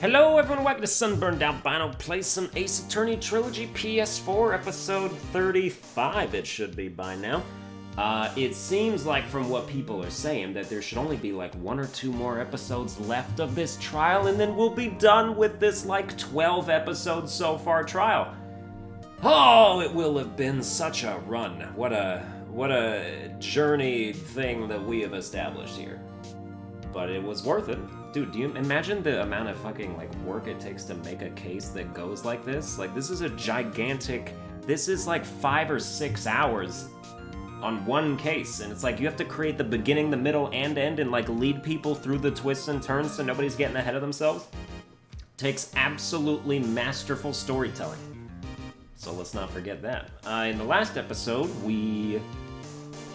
Hello everyone, welcome to Sunburned, Albino plays some Ace Attorney Trilogy PS4, episode 35 it should be by now. It seems like from what people are saying that there should only be like 1 or 2 more episodes left of this trial and then we'll be done with this like 12 episodes so far trial. Oh, it will have been such a run. What a journey thing that we have established here. But it was worth it. Dude, do you imagine the amount of fucking, like, work it takes to make a case that goes like this? Like, this is a gigantic... This is, like, 5 or 6 hours on one case. And it's like, you have to create the beginning, the middle, and end, and, like, lead people through the twists and turns so nobody's getting ahead of themselves. Takes absolutely masterful storytelling. So let's not forget that. In the last episode,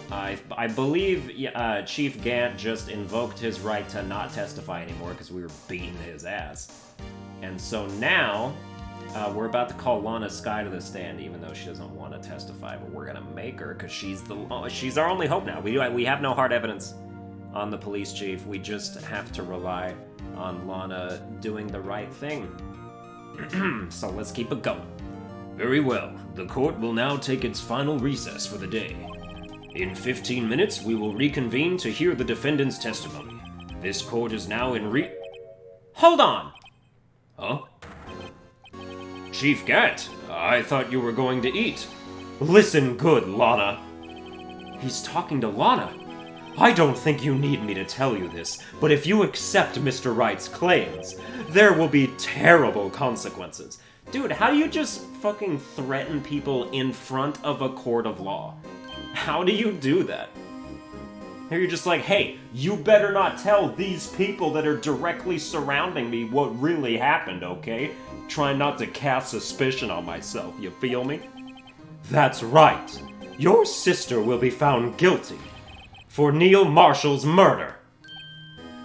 I believe Chief Gant just invoked his right to not testify anymore because we were beating his ass. And so now, we're about to call Lana Skye to the stand, even though she doesn't want to testify, but we're gonna make her because she's our only hope now. We have no hard evidence on the police chief. We just have to rely on Lana doing the right thing. So let's keep it going. Very well. The court will now take its final recess for the day. In 15 minutes, we will reconvene to hear the defendant's testimony. This court is now in Hold on! Huh? Chief Gant, I thought you were going to eat. Listen good, Lana. He's talking to Lana. I don't think you need me to tell you this, but if you accept Mr. Wright's claims, there will be terrible consequences. Dude, how do you just fucking threaten people in front of a court of law? How do you do that? Here you're just like, hey, you better not tell these people that are directly surrounding me what really happened, okay? Try not to cast suspicion on myself, you feel me? That's right. Your sister will be found guilty for Neil Marshall's murder.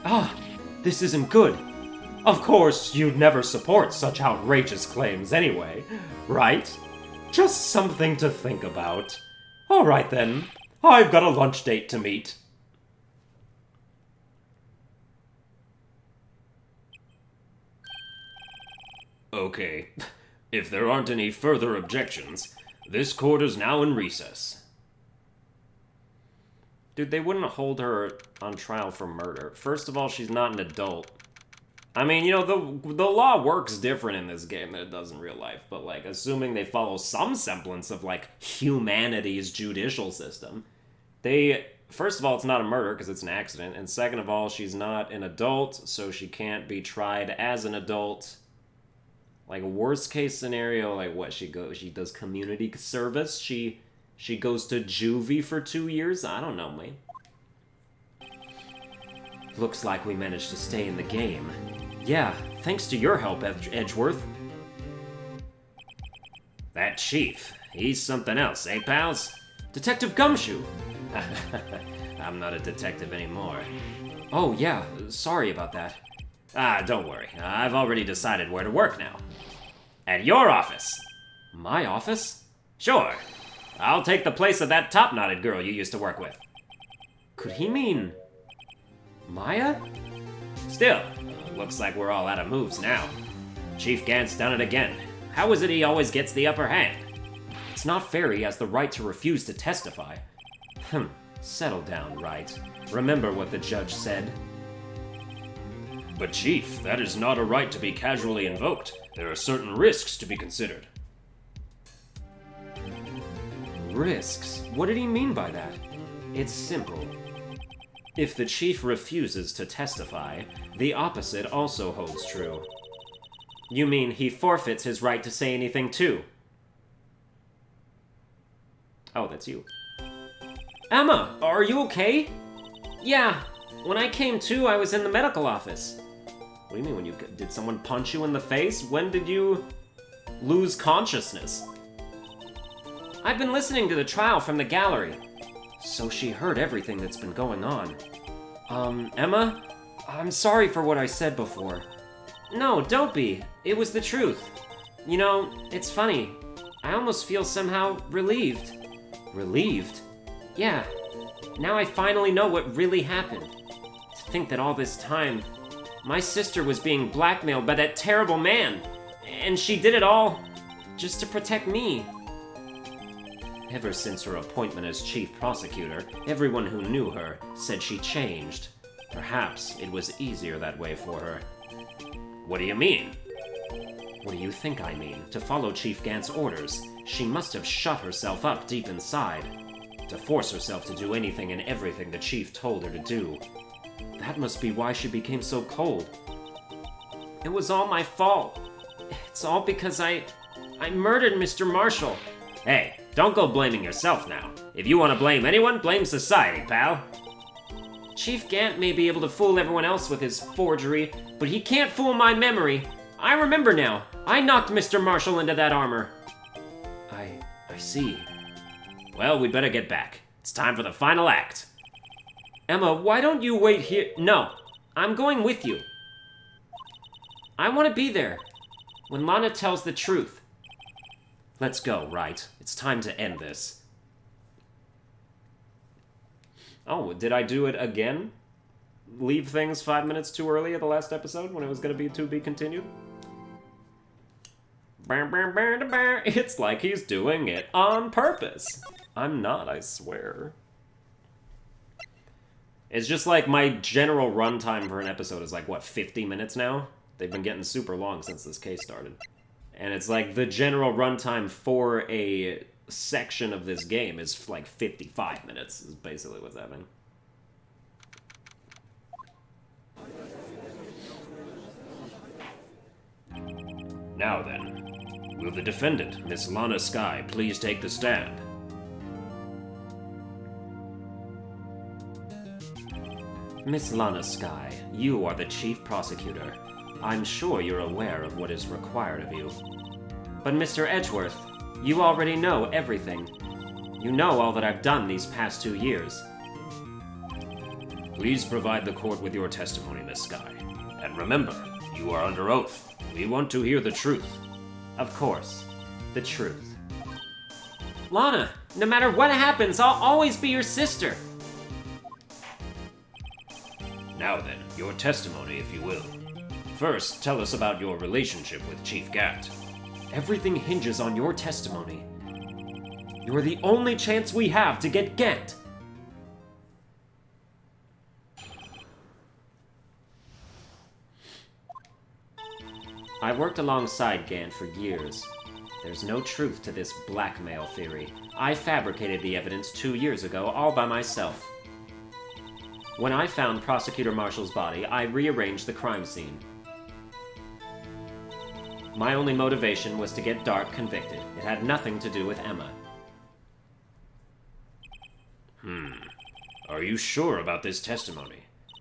Ah, this isn't good. Of course, you'd never support such outrageous claims anyway, right? Just something to think about. All right then, I've got a lunch date to meet. Okay, if there aren't any further objections, this court is now in recess. Dude, they wouldn't hold her on trial for murder. First of all, she's not an adult. I mean, you know, the law works different in this game than it does in real life, but, like, assuming they follow some semblance of, like, humanity's judicial system, first of all, it's not a murder because it's an accident, and second of all, she's not an adult, so she can't be tried as an adult. Like, worst case scenario, like, what, she does community service? She goes to juvie for 2 years? I don't know, mate. Looks like we managed to stay in the game. Yeah, thanks to your help, Edgeworth. That chief, he's something else, eh, pals? Detective Gumshoe! I'm not a detective anymore. Oh, yeah, sorry about that. Ah, don't worry. I've already decided where to work now. At your office. My office? Sure. I'll take the place of that top-knotted girl you used to work with. Could he mean... Maya? Still, looks like we're all out of moves now. Chief Gant's done it again. How is it he always gets the upper hand? It's not fair he has the right to refuse to testify. Settle down, Wright. Remember what the judge said. But Chief, that is not a right to be casually invoked. There are certain risks to be considered. Risks? What did he mean by that? It's simple. If the chief refuses to testify, the opposite also holds true. You mean he forfeits his right to say anything too? Oh, that's you. Emma, are you okay? Yeah, when I came to, I was in the medical office. What do you mean did someone punch you in the face? When did you lose consciousness? I've been listening to the trial from the gallery. So she heard everything that's been going on. Emma? I'm sorry for what I said before. No, don't be. It was the truth. You know, it's funny. I almost feel somehow relieved. Relieved? Yeah. Now I finally know what really happened. To think that all this time, My sister was being blackmailed by that terrible man, and she did it all just to protect me. Ever since her appointment as chief prosecutor, everyone who knew her said she changed. Perhaps it was easier that way for her. What do you mean? What do you think I mean? To follow Chief Gant's orders, she must have shut herself up deep inside, to force herself to do anything and everything the Chief told her to do. That must be why she became so cold. It was all my fault. It's all because I murdered Mr. Marshall. Hey, don't go blaming yourself now. If you want to blame anyone, blame society, pal. Chief Gant may be able to fool everyone else with his forgery, but he can't fool my memory. I remember now. I knocked Mr. Marshall into that armor. I see. Well, we better get back. It's time for the final act. Emma, why don't you wait here? No, I'm going with you. I want to be there when Lana tells the truth. Let's go, right? It's time to end this. Oh, did I do it again? Leave things 5 minutes too early at the last episode when it was going to be to be continued? It's like he's doing it on purpose. I'm not, I swear. It's just like my general runtime for an episode is like, what, 50 minutes now? They've been getting super long since this case started. And it's like the general runtime for a section of this game is like 55 minutes, is basically what's happening. Now then, will the defendant, Miss Lana Skye, please take the stand? Miss Lana Skye, you are the chief prosecutor. I'm sure you're aware of what is required of you. But Mr. Edgeworth, you already know everything. You know all that I've done these past 2 years. Please provide the court with your testimony, Miss Skye. And remember, you are under oath. We want to hear the truth. Of course, the truth. Lana, no matter what happens, I'll always be your sister. Now then, your testimony, if you will. First, tell us about your relationship with Chief Gant. Everything hinges on your testimony. You're the only chance we have to get Gant. I worked alongside Gant for years. There's no truth to this blackmail theory. I fabricated the evidence 2 years ago all by myself. When I found Prosecutor Marshall's body, I rearranged the crime scene. My only motivation was to get Dark convicted. It had nothing to do with Emma. Are you sure about this testimony?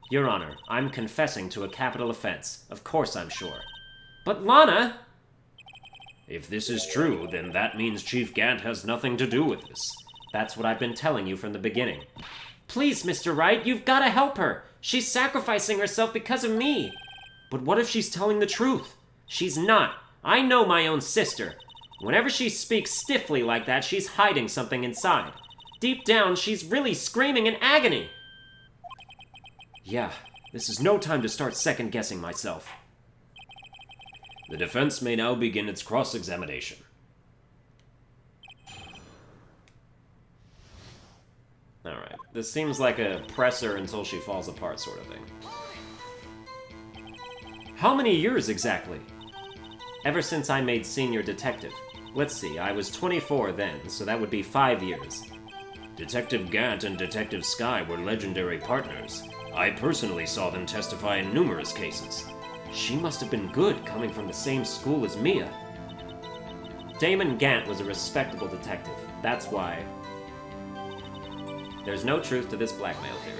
Your Honor, I'm confessing to a capital offense. Of course I'm sure. But Lana! If this is true, then that means Chief Gant has nothing to do with this. That's what I've been telling you from the beginning. Please, Mr. Wright, you've got to help her. She's sacrificing herself because of me. But what if she's telling the truth? She's not. I know my own sister. Whenever she speaks stiffly like that, she's hiding something inside. Deep down, she's really screaming in agony. Yeah, this is no time to start second-guessing myself. The defense may now begin its cross-examination. Alright, this seems like a presser until she falls apart sort of thing. How many years exactly? Ever since I made senior detective. Let's see, I was 24 then, so that would be 5 years. Detective Gant and Detective Skye were legendary partners. I personally saw them testify in numerous cases. She must have been good, coming from the same school as Mia. Damon Gant was a respectable detective. That's why. There's no truth to this blackmail theory.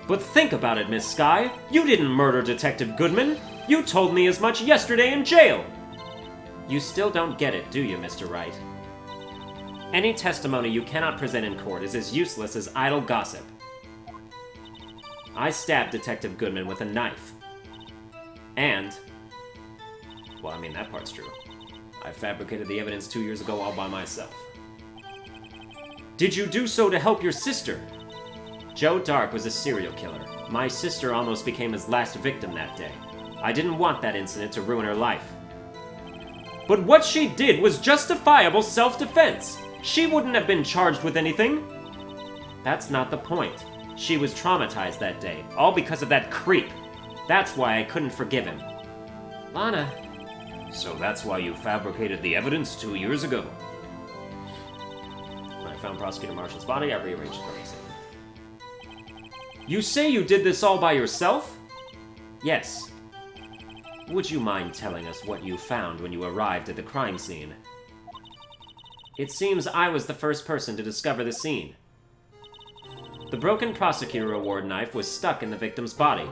But think about it, Miss Skye. You didn't murder Detective Goodman. You told me as much yesterday in jail. You still don't get it, do you, Mr. Wright? Any testimony you cannot present in court is as useless as idle gossip. I stabbed Detective Goodman with a knife. And... well, I mean, that part's true. I fabricated the evidence 2 years ago all by myself. Did you do so to help your sister? Joe Dark was a serial killer. My sister almost became his last victim that day. I didn't want that incident to ruin her life. But what she did was justifiable self-defense. She wouldn't have been charged with anything. That's not the point. She was traumatized that day, all because of that creep. That's why I couldn't forgive him. Lana. So that's why you fabricated the evidence 2 years ago? When I found Prosecutor Marshall's body, I rearranged the crime scene. You say you did this all by yourself? Yes. Would you mind telling us what you found when you arrived at the crime scene? It seems I was the first person to discover the scene. The broken Prosecutor Award knife was stuck in the victim's body.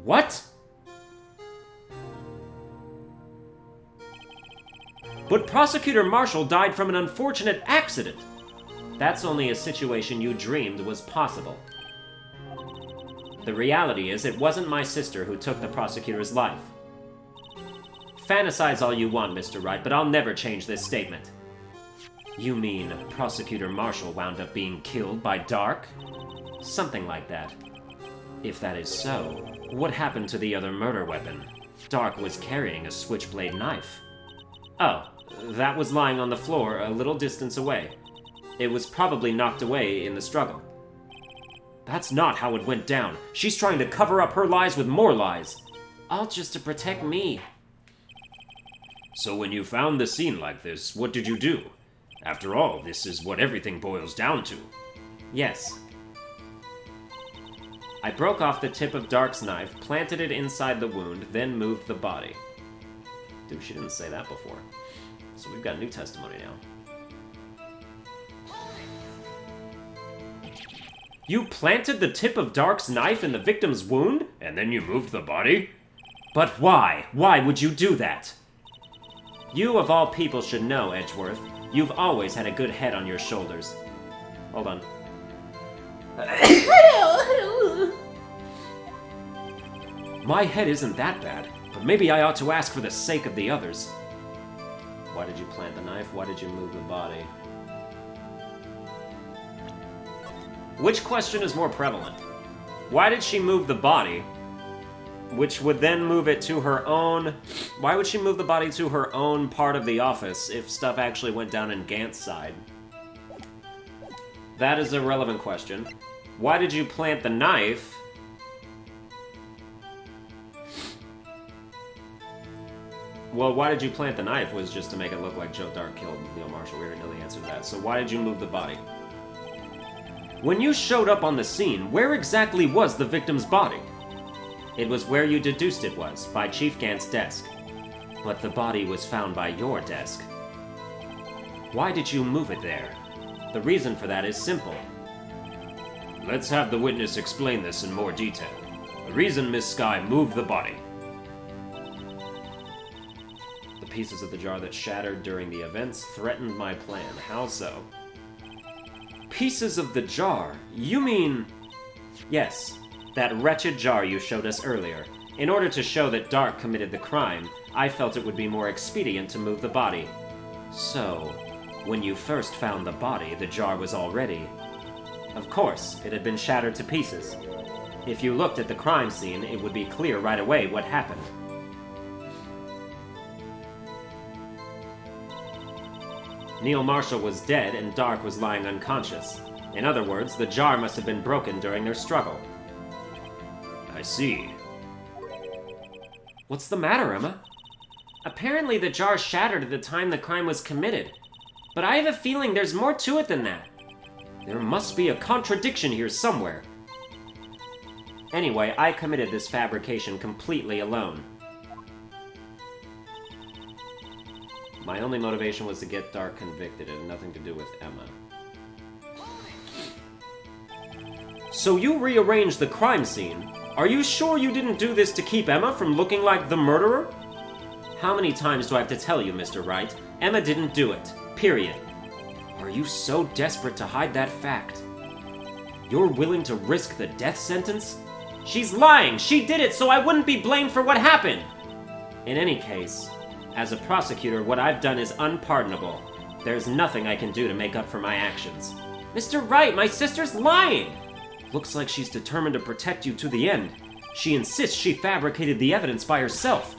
What? But Prosecutor Marshall died from an unfortunate accident. That's only a situation you dreamed was possible. The reality is, it wasn't my sister who took the prosecutor's life. Fantasize all you want, Mr. Wright, but I'll never change this statement. You mean Prosecutor Marshall wound up being killed by Dark? Something like that. If that is so, what happened to the other murder weapon? Dark was carrying a switchblade knife. Oh, that was lying on the floor a little distance away. It was probably knocked away in the struggle. That's not how it went down. She's trying to cover up her lies with more lies. All just to protect me. So when you found the scene like this, what did you do? After all, this is what everything boils down to. Yes. I broke off the tip of Dark's knife, planted it inside the wound, then moved the body. Dude, she didn't say that before. So we've got new testimony now. You planted the tip of Dark's knife in the victim's wound? And then you moved the body? But why? Why would you do that? You, of all people, should know, Edgeworth. You've always had a good head on your shoulders. Hold on. My head isn't that bad, but maybe I ought to ask for the sake of the others. Why did you plant the knife? Why did you move the body? Which question is more prevalent? Why did she move the body? Which would then move it to her own... Why would she move the body to her own part of the office if stuff actually went down in Gant's side? That is a relevant question. Why did you plant the knife? Well, why did you plant the knife was just to make it look like Joe Dark killed Neil Marshall. We already know the answer to that. So why did you move the body? When you showed up on the scene, where exactly was the victim's body? It was where you deduced it was, by Chief Gant's desk. But the body was found by your desk. Why did you move it there? The reason for that is simple. Let's have the witness explain this in more detail. The reason Miss Skye moved the body. The pieces of the jar that shattered during the events threatened my plan. How so? Pieces of the jar? You mean... Yes. That wretched jar you showed us earlier. In order to show that Dark committed the crime, I felt it would be more expedient to move the body. So, when you first found the body, the jar was already... Of course, it had been shattered to pieces. If you looked at the crime scene, it would be clear right away what happened. Neil Marshall was dead and Dark was lying unconscious. In other words, the jar must have been broken during their struggle. I see. What's the matter, Emma? Apparently the jar shattered at the time the crime was committed. But I have a feeling there's more to it than that. There must be a contradiction here somewhere. Anyway, I committed this fabrication completely alone. My only motivation was to get Dark convicted. It had nothing to do with Emma. So you rearranged the crime scene. Are you sure you didn't do this to keep Emma from looking like the murderer? How many times do I have to tell you, Mr. Wright? Emma didn't do it. Period. Are you so desperate to hide that fact? You're willing to risk the death sentence? She's lying! She did it so I wouldn't be blamed for what happened! In any case, as a prosecutor, what I've done is unpardonable. There's nothing I can do to make up for my actions. Mr. Wright, my sister's lying! Looks like she's determined to protect you to the end. She insists she fabricated the evidence by herself.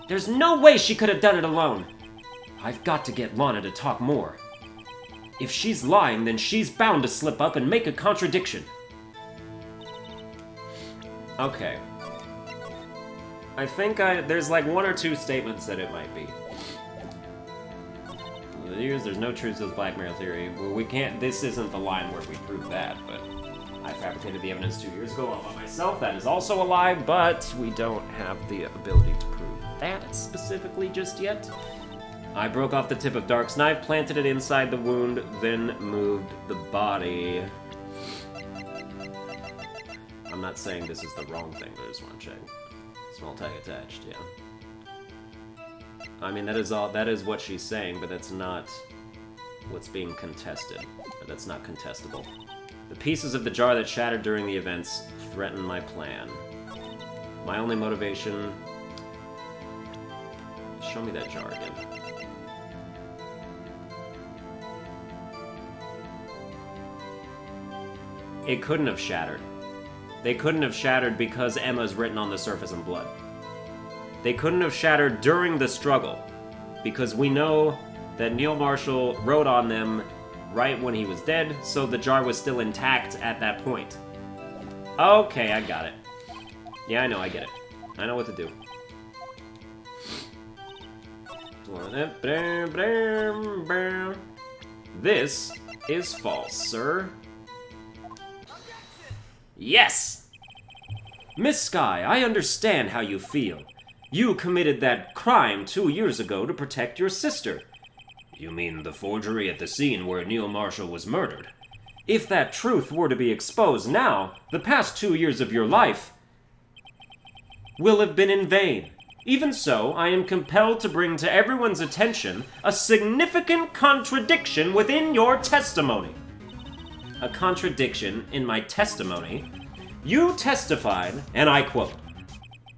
There's no way she could have done it alone. I've got to get Lana to talk more. If she's lying, then she's bound to slip up and make a contradiction. Okay. I think there's like one or two statements that it might be. There's no truth to the blackmail theory. Well, we can't, this isn't the line where we prove that, but I fabricated the evidence 2 years ago all by myself. That is also a lie, but we don't have the ability to prove that specifically just yet. I broke off the tip of Dark's knife, planted it inside the wound, then moved the body. I'm not saying this is the wrong thing, but I just want to check. Small tag attached, yeah. I mean, that is what she's saying, but that's not what's being contested. That's not contestable. The pieces of the jar that shattered during the events threaten my plan. My only motivation... Show me that jar again. It couldn't have shattered. They couldn't have shattered because Emma's written on the surface in blood. They couldn't have shattered during the struggle, because we know that Neil Marshall wrote on them right when he was dead, so the jar was still intact at that point. Okay, I got it. Yeah, I know, I get it. I know what to do. This is false, sir. Yes! Miss Skye, I understand how you feel. You committed that crime 2 years ago to protect your sister. You mean the forgery at the scene where Neil Marshall was murdered? If that truth were to be exposed now, the past 2 years of your life will have been in vain. Even so, I am compelled to bring to everyone's attention a significant contradiction within your testimony. A contradiction in my testimony? You testified, and I quote,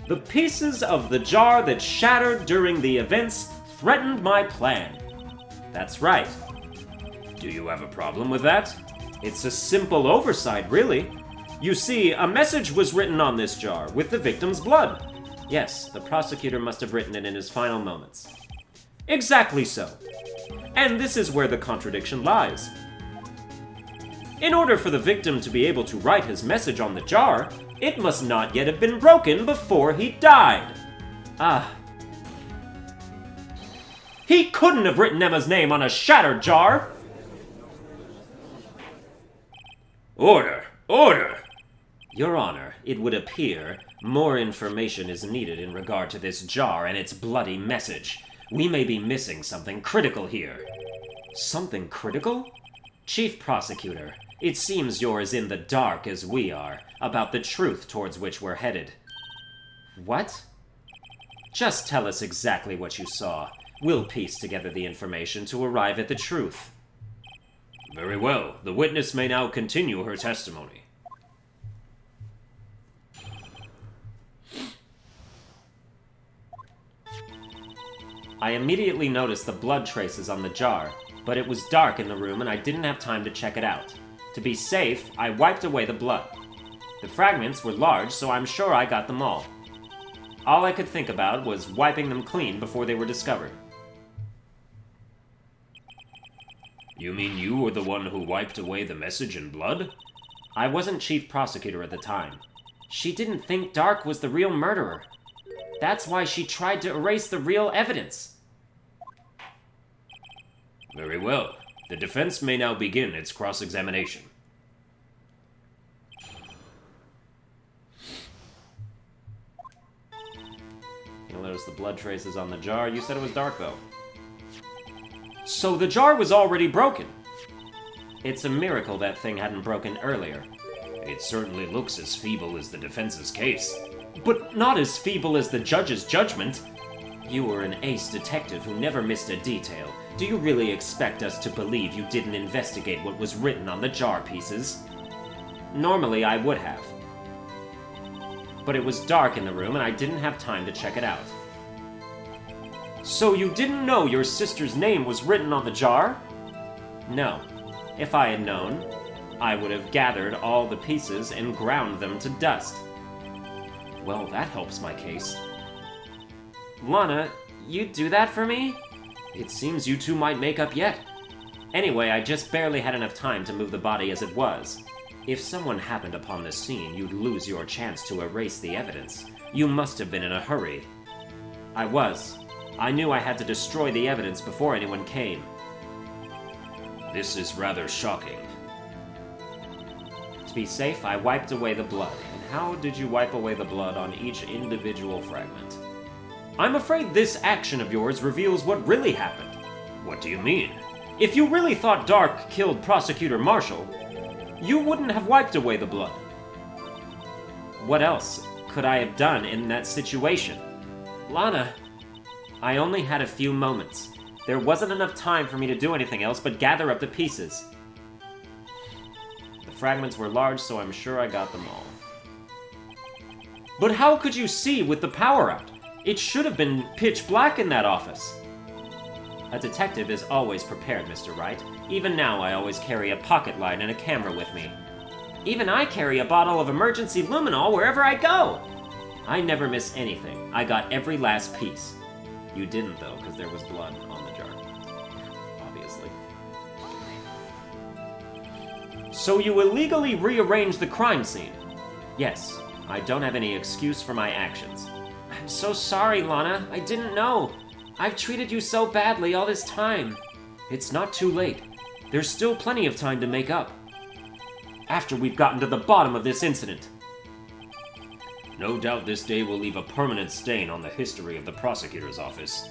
"The pieces of the jar that shattered during the events threatened my plan." That's right. Do you have a problem with that? It's a simple oversight, really. You see, a message was written on this jar with the victim's blood. Yes, the prosecutor must have written it in his final moments. Exactly so. And this is where the contradiction lies. In order for the victim to be able to write his message on the jar, it must not yet have been broken before he died. He couldn't have written Emma's name on a shattered jar! Order! Order! Your Honor, it would appear more information is needed in regard to this jar and its bloody message. We may be missing something critical here. Something critical? Chief Prosecutor, it seems you're as in the dark as we are about the truth towards which we're headed. What? Just tell us exactly what you saw. We'll piece together the information to arrive at the truth. Very well. The witness may now continue her testimony. I immediately noticed the blood traces on the jar, but it was dark in the room and I didn't have time to check it out. To be safe, I wiped away the blood. The fragments were large, so I'm sure I got them all. All I could think about was wiping them clean before they were discovered. You mean you were the one who wiped away the message in blood? I wasn't chief prosecutor at the time. She didn't think Dark was the real murderer. That's why she tried to erase the real evidence. Very well. The defense may now begin its cross-examination. You'll notice the blood traces on the jar. You said it was dark, though. So the jar was already broken. It's a miracle that thing hadn't broken earlier. It certainly looks as feeble as the defense's case. But not as feeble as the judge's judgment. You were an ace detective who never missed a detail. Do you really expect us to believe you didn't investigate what was written on the jar pieces? Normally, I would have. But it was dark in the room and I didn't have time to check it out. So you didn't know your sister's name was written on the jar? No. If I had known, I would have gathered all the pieces and ground them to dust. Well, that helps my case. Lana, you'd do that for me? It seems you two might make up yet. Anyway, I just barely had enough time to move the body as it was. If someone happened upon the scene, you'd lose your chance to erase the evidence. You must have been in a hurry. I was. I knew I had to destroy the evidence before anyone came. This is rather shocking. To be safe, I wiped away the blood. And how did you wipe away the blood on each individual fragment? I'm afraid this action of yours reveals what really happened. What do you mean? If you really thought Dark killed Prosecutor Marshall, you wouldn't have wiped away the blood. What else could I have done in that situation? Lana, I only had a few moments. There wasn't enough time for me to do anything else but gather up the pieces. The fragments were large, so I'm sure I got them all. But how could you see with the power out? It should have been pitch black in that office. A detective is always prepared, Mr. Wright. Even now, I always carry a pocket light and a camera with me. Even I carry a bottle of emergency luminol wherever I go. I never miss anything. I got every last piece. You didn't, though, because there was blood on the jar. Obviously. So you illegally rearranged the crime scene? Yes. I don't have any excuse for my actions. I'm so sorry, Lana. I didn't know. I've treated you so badly all this time. It's not too late. There's still plenty of time to make up. After we've gotten to the bottom of this incident. No doubt this day will leave a permanent stain on the history of the prosecutor's office.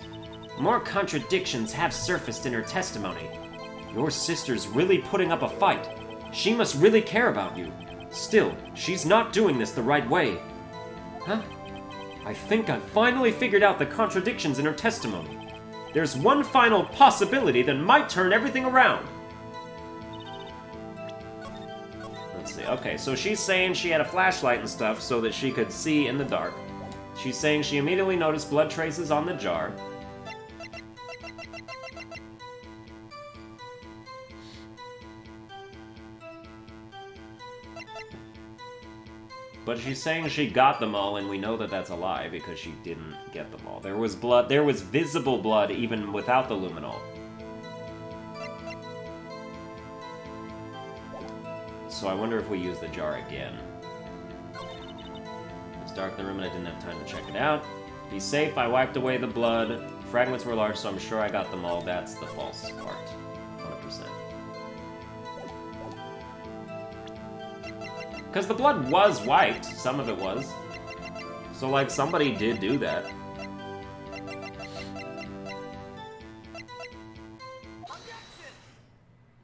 More contradictions have surfaced in her testimony. Your sister's really putting up a fight. She must really care about you. Still, she's not doing this the right way. Huh? I think I've finally figured out the contradictions in her testimony. There's one final possibility that might turn everything around. Let's see. Okay, so she's saying she had a flashlight and stuff so that she could see in the dark. She's saying she immediately noticed blood traces on the jar. But she's saying she got them all, and we know that that's a lie because she didn't get them all. There was blood. There was visible blood even without the luminol. So I wonder if we use the jar again. It's dark in the room and I didn't have time to check it out. Be safe, I wiped away the blood. Fragments were large, so I'm sure I got them all. That's the false part. 100%. Because the blood was wiped. Some of it was. So, like, somebody did do that.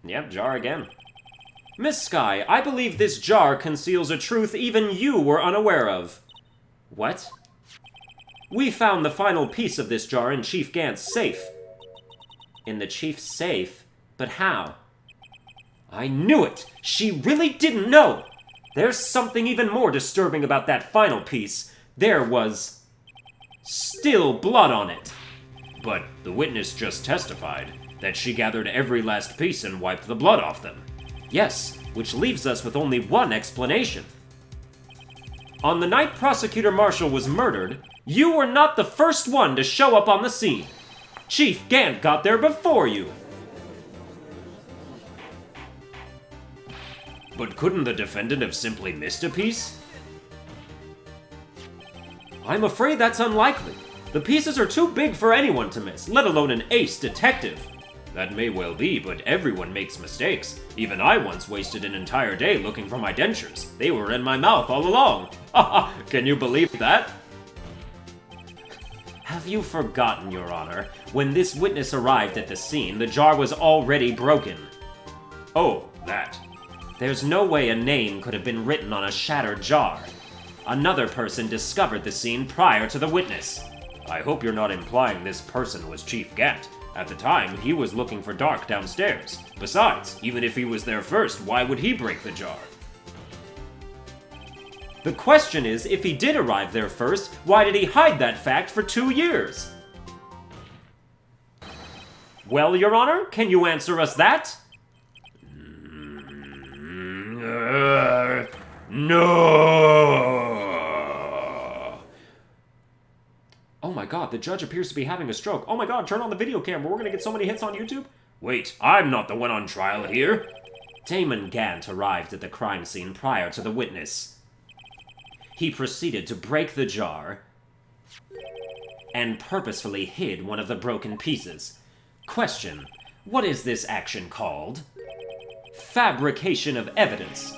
Yep, jar again. Miss Sky, I believe this jar conceals a truth even you were unaware of. What? We found the final piece of this jar in Chief Gant's safe. In the Chief's safe? But how? I knew it! She really didn't know! There's something even more disturbing about that final piece. There was still blood on it. But the witness just testified that she gathered every last piece and wiped the blood off them. Yes, which leaves us with only one explanation. On the night Prosecutor Marshall was murdered, you were not the first one to show up on the scene. Chief Gant got there before you. But couldn't the defendant have simply missed a piece? I'm afraid that's unlikely. The pieces are too big for anyone to miss, let alone an ace detective. That may well be, but everyone makes mistakes. Even I once wasted an entire day looking for my dentures. They were in my mouth all along. Haha, can you believe that? Have you forgotten, Your Honor? When this witness arrived at the scene, the jar was already broken. Oh, that. There's no way a name could have been written on a shattered jar. Another person discovered the scene prior to the witness. I hope you're not implying this person was Chief Gant. At the time, he was looking for Dark downstairs. Besides, even if he was there first, why would he break the jar? The question is, if he did arrive there first, why did he hide that fact for 2 years? Well, Your Honor, can you answer us that? No! Oh my god, the judge appears to be having a stroke. Oh my god, turn on the video camera. We're gonna get so many hits on YouTube. Wait, I'm not the one on trial here. Damon Gant arrived at the crime scene prior to the witness. He proceeded to break the jar and purposefully hid one of the broken pieces. Question: what is this action called? Fabrication of evidence.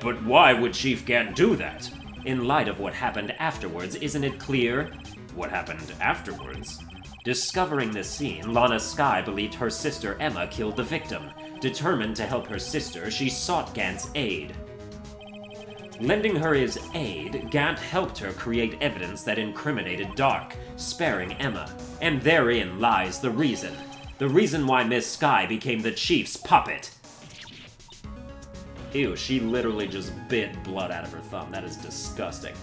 But why would Chief Gant do that? In light of what happened afterwards, isn't it clear? What happened afterwards? Discovering the scene, Lana Skye believed her sister Emma killed the victim. Determined to help her sister, she sought Gant's aid. Lending her his aid, Gant helped her create evidence that incriminated Dark, sparing Emma. And therein lies the reason. The reason why Miss Skye became the Chief's puppet. Ew, she literally just bit blood out of her thumb. That is disgusting.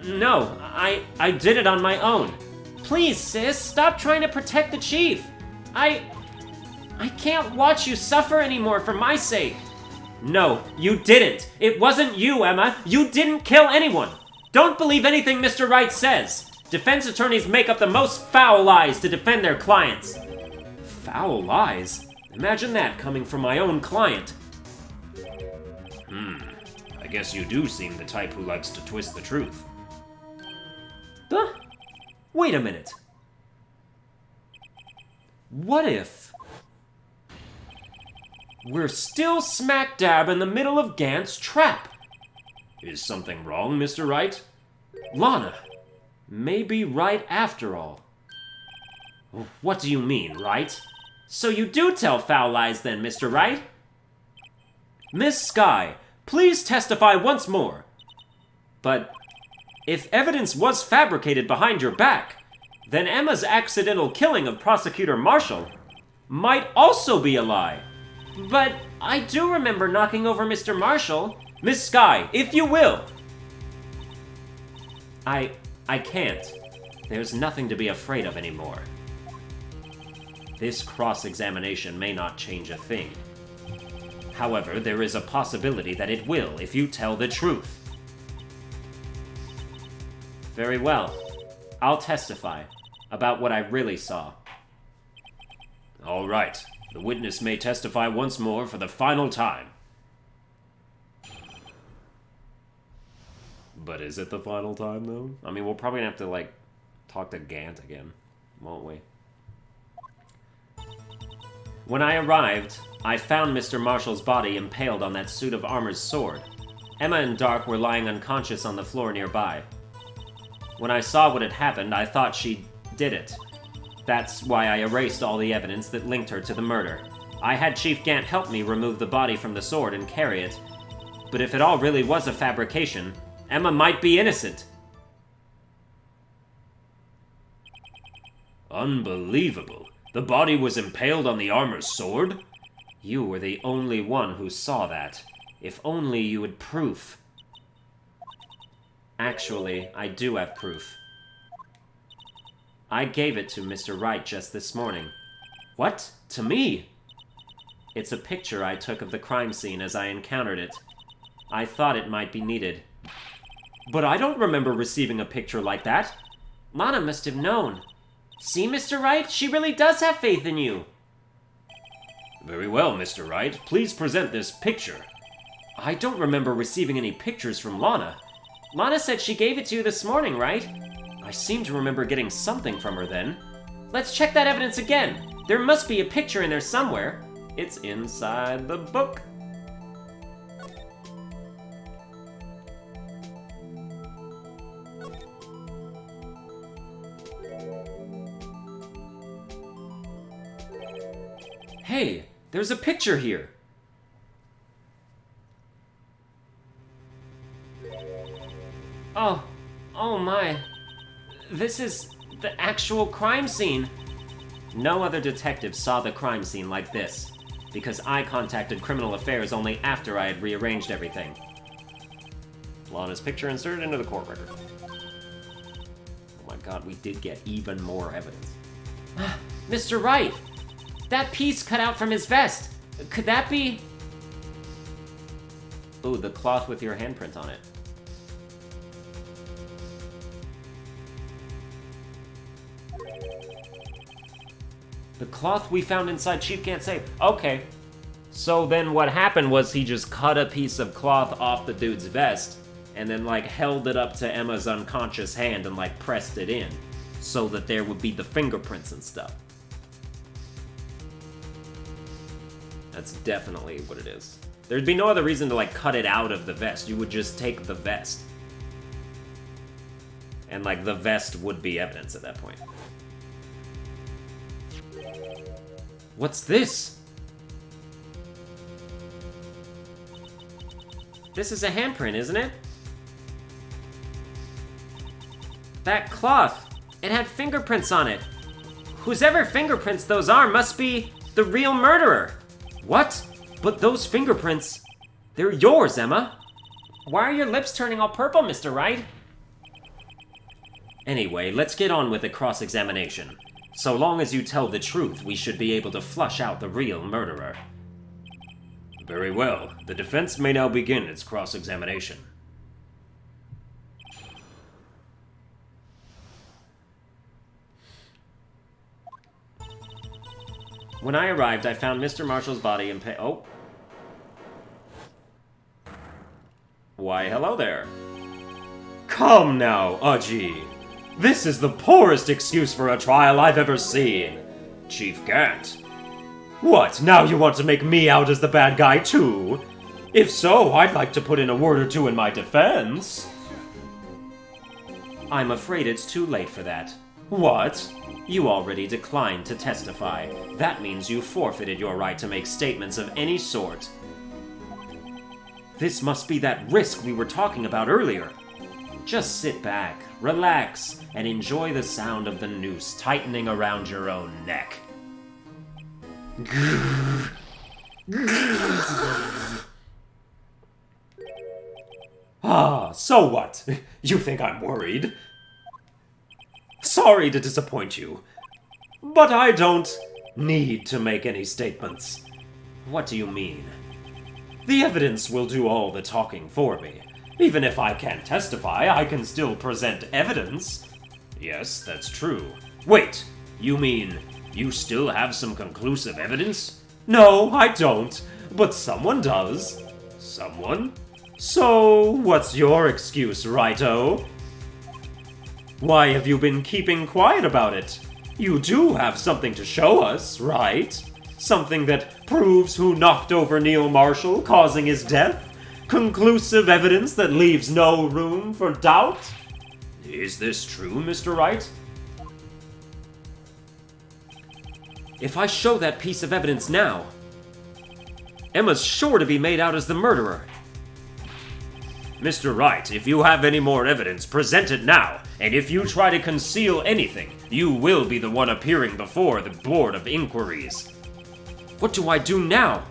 No, I did it on my own. Please, sis, stop trying to protect the Chief. I can't watch you suffer anymore for my sake. No, you didn't. It wasn't you, Emma. You didn't kill anyone. Don't believe anything Mr. Wright says. Defense attorneys make up the most foul lies to defend their clients. Foul lies? Imagine that coming from my own client. I guess you do seem the type who likes to twist the truth. Wait a minute. What if we're still smack dab in the middle of Gant's trap? Is something wrong, Mr. Wright? Lana may be right after all. What do you mean, Wright? So you do tell foul lies then, Mr. Wright? Miss Skye, please testify once more. But if evidence was fabricated behind your back, then Emma's accidental killing of Prosecutor Marshall might also be a lie. But I do remember knocking over Mr. Marshall. Miss Skye, if you will. I can't. There's nothing to be afraid of anymore. This cross-examination may not change a thing. However, there is a possibility that it will if you tell the truth. Very well. I'll testify about what I really saw. All right. The witness may testify once more for the final time. But is it the final time, though? I mean, we'll probably have to, like, talk to Gant again, won't we? When I arrived, I found Mr. Marshall's body impaled on that suit of armor's sword. Emma and Dark were lying unconscious on the floor nearby. When I saw what had happened, I thought she did it. That's why I erased all the evidence that linked her to the murder. I had Chief Gant help me remove the body from the sword and carry it. But if it all really was a fabrication, Emma might be innocent. Unbelievable. The body was impaled on the armor's sword? You were the only one who saw that. If only you had proof. Actually, I do have proof. I gave it to Mr. Wright just this morning. What? To me? It's a picture I took of the crime scene as I encountered it. I thought it might be needed. But I don't remember receiving a picture like that. Lana must have known. See, Mr. Wright? She really does have faith in you. Very well, Mr. Wright. Please present this picture. I don't remember receiving any pictures from Lana. Lana said she gave it to you this morning, right? I seem to remember getting something from her then. Let's check that evidence again. There must be a picture in there somewhere. It's inside the book. Hey, there's a picture here. Oh my. This is the actual crime scene. No other detective saw the crime scene like this, because I contacted Criminal Affairs only after I had rearranged everything. Lana's picture inserted into the court record. Oh my god, we did get even more evidence. Mr. Wright! That piece cut out from his vest. Could that be... Ooh, the cloth with your handprint on it. The cloth we found inside Chief Gant's safe. Okay. So then what happened was he just cut a piece of cloth off the dude's vest and then, like, held it up to Emma's unconscious hand and, like, pressed it in so that there would be the fingerprints and stuff. That's definitely what it is. There'd be no other reason to, like, cut it out of the vest. You would just take the vest. And, like, the vest would be evidence at that point. What's this? This is a handprint, isn't it? That cloth, it had fingerprints on it. Whosever fingerprints those are must be the real murderer. What? But those fingerprints, they're yours, Emma. Why are your lips turning all purple, Mr. Wright? Anyway, let's get on with the cross-examination. So long as you tell the truth, we should be able to flush out the real murderer. Very well. The defense may now begin its cross-examination. When I arrived, I found Mr. Marshall's body in Oh. Why, hello there. Come now, Udgy. This is the poorest excuse for a trial I've ever seen. Chief Gant. What, now you want to make me out as the bad guy too? If so, I'd like to put in a word or two in my defense. I'm afraid it's too late for that. What? You already declined to testify. That means you forfeited your right to make statements of any sort. This must be that risk we were talking about earlier. Just sit back, relax, and enjoy the sound of the noose tightening around your own neck. Ah, so what? You think I'm worried? Sorry to disappoint you, but I don't need to make any statements. What do you mean? The evidence will do all the talking for me. Even if I can't testify, I can still present evidence. Yes, that's true. Wait, You mean you still have some conclusive evidence? no, I don't, but someone does. Someone? So, what's your excuse, righto? Why have you been keeping quiet about it? You do have something to show us, right? Something that proves who knocked over Neil Marshall, causing his death? Conclusive evidence that leaves no room for doubt? Is this true, Mr. Wright? If I show that piece of evidence now, Emma's sure to be made out as the murderer. Mr. Wright, if you have any more evidence, present it now. And if you try to conceal anything, you will be the one appearing before the Board of Inquiries. What do I do now?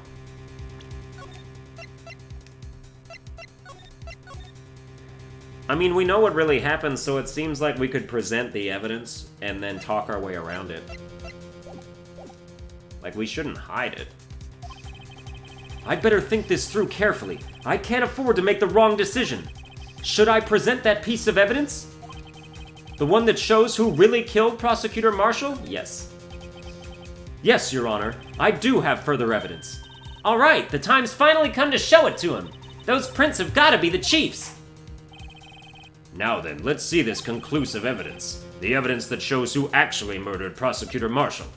I mean, we know what really happened, so it seems like we could present the evidence and then talk our way around it. Like, we shouldn't hide it. I'd better think this through carefully. I can't afford to make the wrong decision. Should I present that piece of evidence? The one that shows who really killed Prosecutor Marshall? Yes. Yes, Your Honor. I do have further evidence. All right, the time's finally come to show it to him. Those prints have got to be the Chief's. Now then, let's see this conclusive evidence. The evidence that shows who actually murdered Prosecutor Marshall.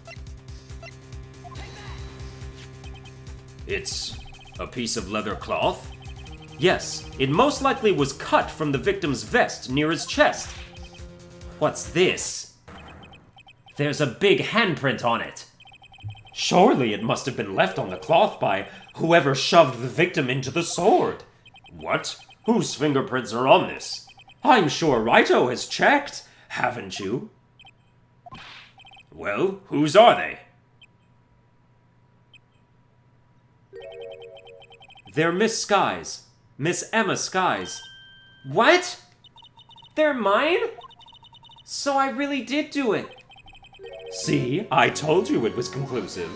It's a piece of leather cloth? Yes, it most likely was cut from the victim's vest near his chest. What's this? There's a big handprint on it. Surely it must have been left on the cloth by whoever shoved the victim into the sword. What? Whose fingerprints are on this? I'm sure Righto has checked, haven't you? Well, whose are they? They're Miss Sky's. Miss Emma Sky's. What? They're mine? So I really did do it. See, I told you it was conclusive.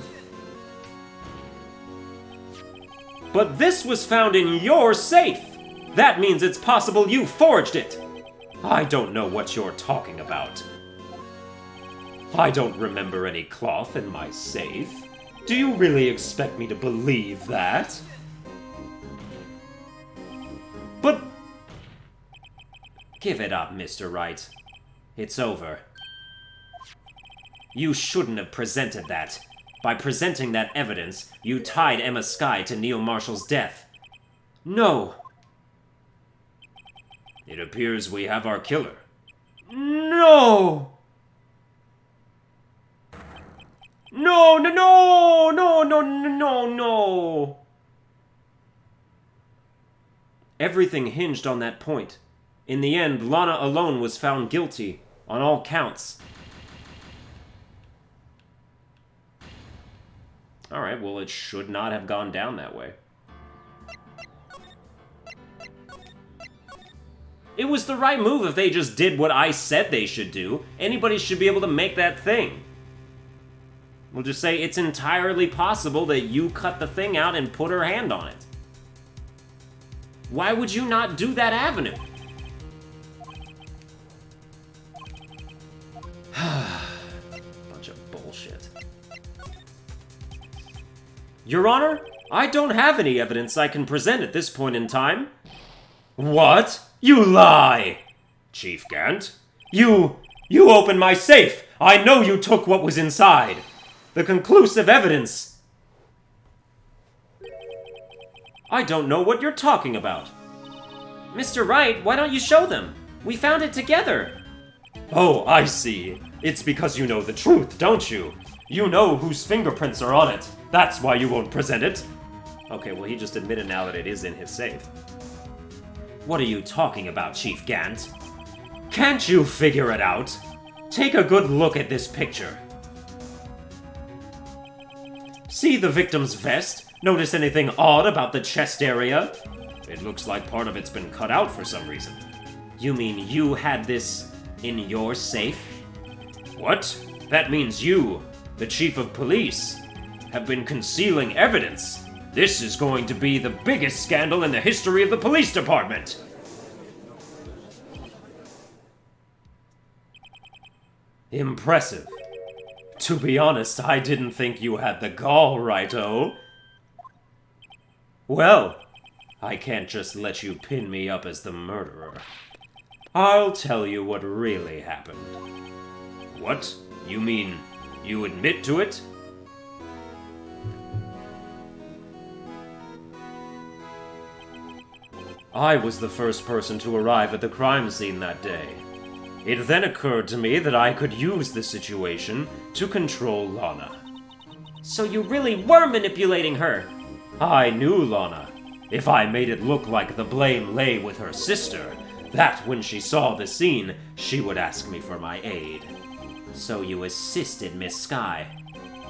But this was found in your safe! That means it's possible you forged it! I don't know what you're talking about. I don't remember any cloth in my safe. Do you really expect me to believe that? But... Give it up, Mr. Wright. It's over. You shouldn't have presented that. By presenting that evidence, you tied Emma Skye to Neil Marshall's death. No. It appears we have our killer. No! No, no, no, no, no, no, no! Everything hinged on that point. In the end, Lana alone was found guilty, on all counts. Alright, well, it should not have gone down that way. It was the right move if they just did what I said they should do. Anybody should be able to make that thing. We'll just say it's entirely possible that you cut the thing out and put her hand on it. Why would you not do that avenue? Bunch of bullshit. Your Honor, I don't have any evidence I can present at this point in time. What? You lie! Chief Gant? You opened my safe! I know you took what was inside! The conclusive evidence! I don't know what you're talking about. Mr. Wright, why don't you show them? We found it together! Oh, I see. It's because you know the truth, don't you? You know whose fingerprints are on it. That's why you won't present it. Okay, well, he just admitted now that it is in his safe. What are you talking about, Chief Gant? Can't you figure it out? Take a good look at this picture. See the victim's vest? Notice anything odd about the chest area? It looks like part of it's been cut out for some reason. You mean you had this in your safe? What? That means you, the chief of police, have been concealing evidence. This is going to be the biggest scandal in the history of the police department. Impressive. To be honest, I didn't think you had the gall, righto. Well, I can't just let you pin me up as the murderer. I'll tell you what really happened. What? You mean you admit to it? I was the first person to arrive at the crime scene that day. It then occurred to me that I could use the situation to control Lana. So you really were manipulating her? I knew Lana. If I made it look like the blame lay with her sister, that when she saw the scene, she would ask me for my aid. So you assisted Miss Skye?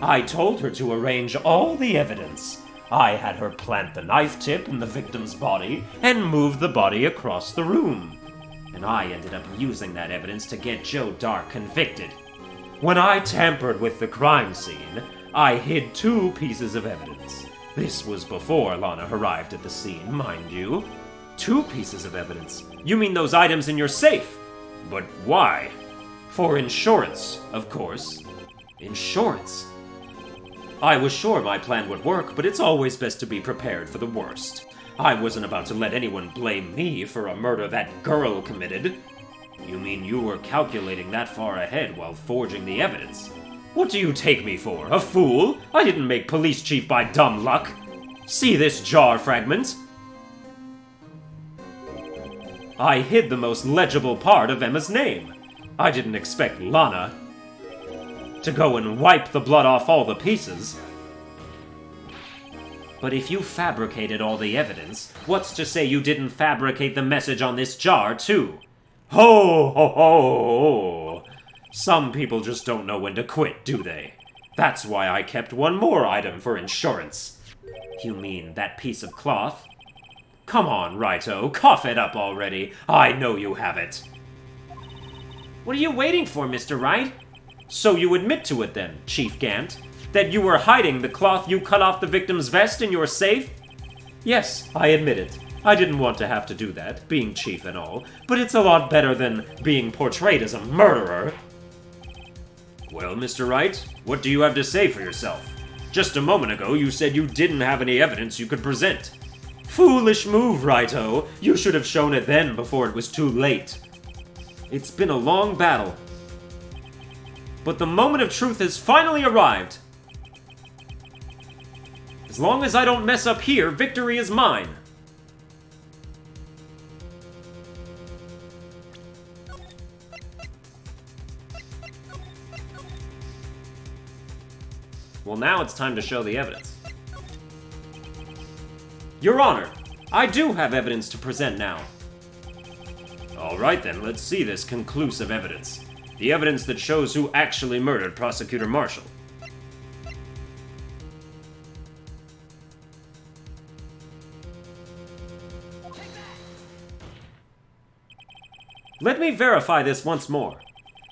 I told her to arrange all the evidence. I had her plant the knife tip in the victim's body and move the body across the room. And I ended up using that evidence to get Joe Dark convicted. When I tampered with the crime scene, I hid 2 pieces of evidence. This was before Lana arrived at the scene, mind you. 2 pieces of evidence? You mean those items in your safe? But why? For insurance, of course. Insurance? I was sure my plan would work, but it's always best to be prepared for the worst. I wasn't about to let anyone blame me for a murder that girl committed. You mean you were calculating that far ahead while forging the evidence? What do you take me for, a fool? I didn't make police chief by dumb luck. See this jar fragment? I hid the most legible part of Emma's name. I didn't expect Lana to go and wipe the blood off all the pieces. But if you fabricated all the evidence, what's to say you didn't fabricate the message on this jar, too? Ho, ho, ho! Some people just don't know when to quit, do they? That's why I kept one more item for insurance. You mean that piece of cloth? Come on, Righto, cough it up already. I know you have it. What are you waiting for, Mr. Wright? So you admit to it then, Chief Gant? That you were hiding the cloth you cut off the victim's vest in your safe? Yes, I admit it. I didn't want to have to do that, being chief and all, but it's a lot better than being portrayed as a murderer. Well, Mr. Wright, what do you have to say for yourself? Just a moment ago, you said you didn't have any evidence you could present. Foolish move, Righto. You should have shown it then before it was too late. It's been a long battle, but the moment of truth has finally arrived. As long as I don't mess up here, victory is mine. Well, now it's time to show the evidence. Your Honor, I do have evidence to present now. All right then, let's see this conclusive evidence. The evidence that shows who actually murdered Prosecutor Marshall. Let me verify this once more.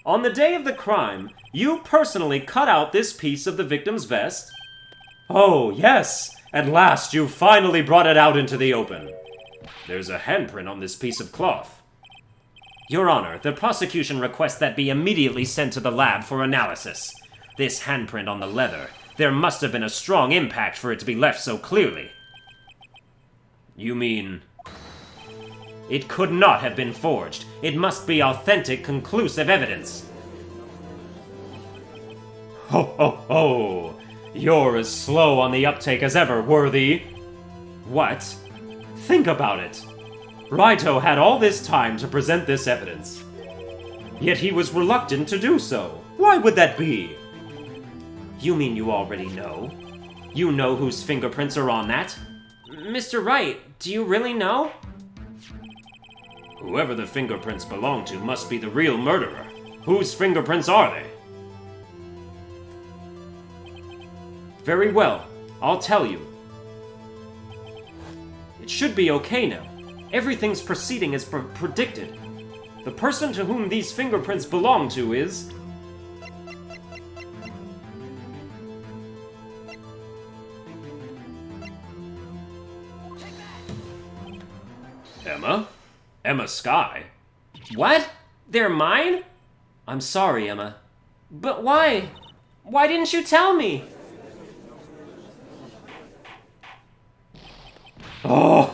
On the day of the crime, you personally cut out this piece of the victim's vest? Oh, yes! At last you finally brought it out into the open. There's a handprint on this piece of cloth. Your Honor, the prosecution requests that be immediately sent to the lab for analysis. This handprint on the leather, there must have been a strong impact for it to be left so clearly. You mean... It could not have been forged. It must be authentic, conclusive evidence. Ho ho ho! You're as slow on the uptake as ever, Worthy. What? Think about it. Righto had all this time to present this evidence. Yet he was reluctant to do so. Why would that be? You mean you already know? You know whose fingerprints are on that? Mr. Wright, do you really know? Whoever the fingerprints belong to must be the real murderer. Whose fingerprints are they? Very well, I'll tell you. It should be okay now. Everything's proceeding as predicted. The person to whom these fingerprints belong to is... Emma? Emma Skye? What? They're mine? I'm sorry, Emma. But why? Why didn't you tell me? Oh,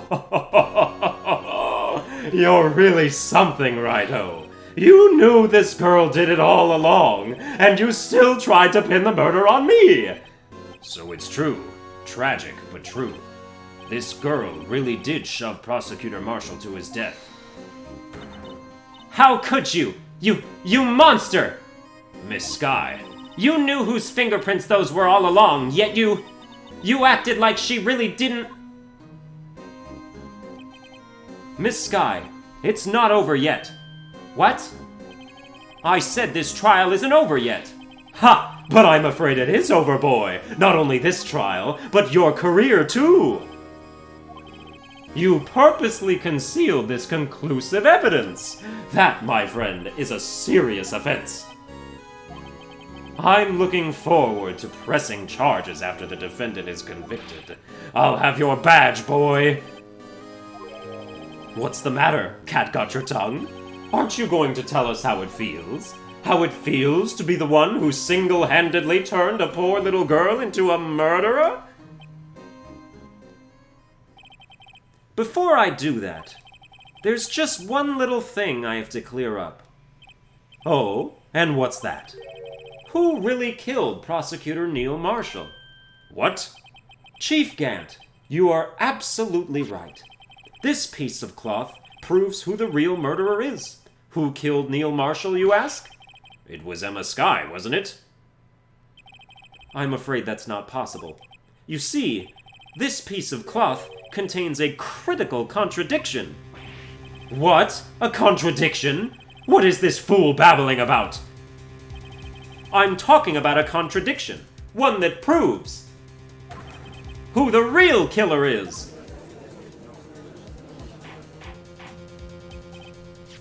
you're really something, Righto. You knew this girl did it all along, and you still tried to pin the murder on me. So it's true. Tragic, but true. This girl really did shove Prosecutor Marshall to his death. How could you? You monster! Miss Skye, you knew whose fingerprints those were all along, yet you acted like she really didn't... Miss Skye, it's not over yet. What? I said this trial isn't over yet. Ha! But I'm afraid it is over, boy. Not only this trial, but your career, too. You purposely concealed this conclusive evidence. That, my friend, is a serious offense. I'm looking forward to pressing charges after the defendant is convicted. I'll have your badge, boy. What's the matter? Cat got your tongue? Aren't you going to tell us how it feels? How it feels to be the one who single-handedly turned a poor little girl into a murderer? Before I do that, there's just one little thing I have to clear up. Oh? And what's that? Who really killed Prosecutor Neil Marshall? What? Chief Gant, you are absolutely right. This piece of cloth proves who the real murderer is. Who killed Neil Marshall, you ask? It was Emma Skye, wasn't it? I'm afraid that's not possible. You see, this piece of cloth contains a critical contradiction. What? A contradiction? What is this fool babbling about? I'm talking about a contradiction. One that proves who the real killer is.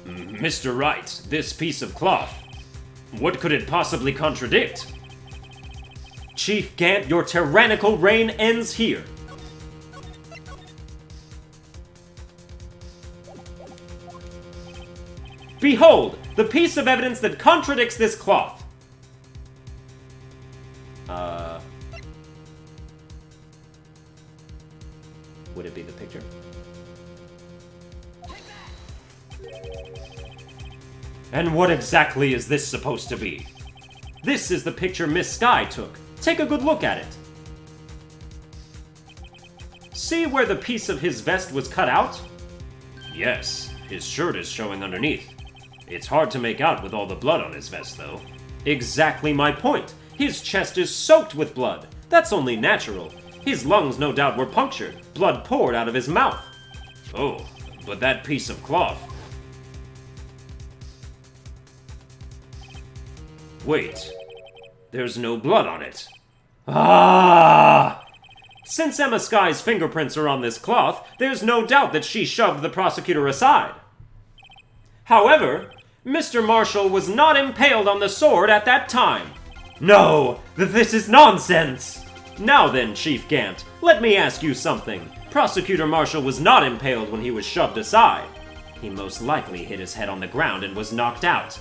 Mr. Wright, this piece of cloth, what could it possibly contradict? Chief Gant, your tyrannical reign ends here. Behold, the piece of evidence that contradicts this cloth. Would it be the picture? And what exactly is this supposed to be? This is the picture Miss Sky took. Take a good look at it. See where the piece of his vest was cut out? Yes, his shirt is showing underneath. It's hard to make out with all the blood on his vest, though. Exactly my point. His chest is soaked with blood. That's only natural. His lungs no doubt were punctured. Blood poured out of his mouth. Oh, but that piece of cloth... Wait, there's no blood on it. Ah! Since Emma Sky's fingerprints are on this cloth, there's no doubt that she shoved the prosecutor aside. However, Mr. Marshall was not impaled on the sword at that time. No, this is nonsense! Now then, Chief Gant, let me ask you something. Prosecutor Marshall was not impaled when he was shoved aside. He most likely hit his head on the ground and was knocked out.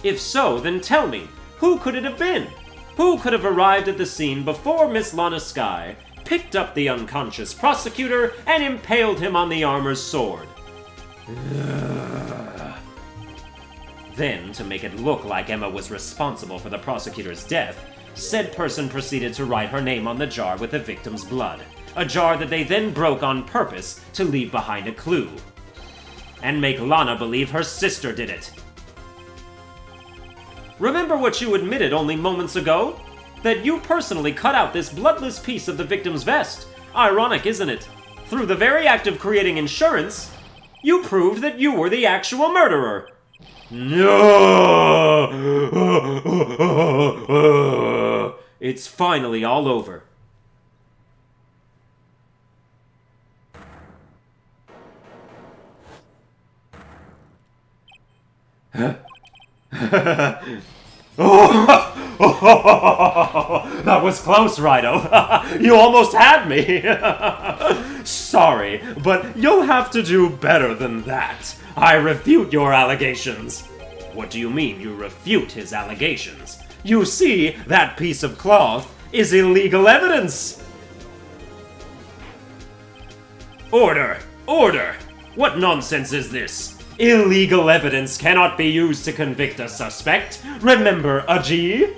If so, then tell me, who could it have been? Who could have arrived at the scene before Miss Lana Sky, picked up the unconscious prosecutor, and impaled him on the armor's sword? Then, to make it look like Emma was responsible for the prosecutor's death, said person proceeded to write her name on the jar with the victim's blood, a jar that they then broke on purpose to leave behind a clue, and make Lana believe her sister did it. Remember what you admitted only moments ago? That you personally cut out this bloodless piece of the victim's vest. Ironic, isn't it? Through the very act of creating insurance, you proved that you were the actual murderer. No! It's finally all over. That was close, Rhino. You almost had me. Sorry, but you'll have to do better than that. I refute your allegations. What do you mean you refute his allegations? You see, that piece of cloth is illegal evidence. Order! Order! What nonsense is this? Illegal evidence cannot be used to convict a suspect. Remember, Aji?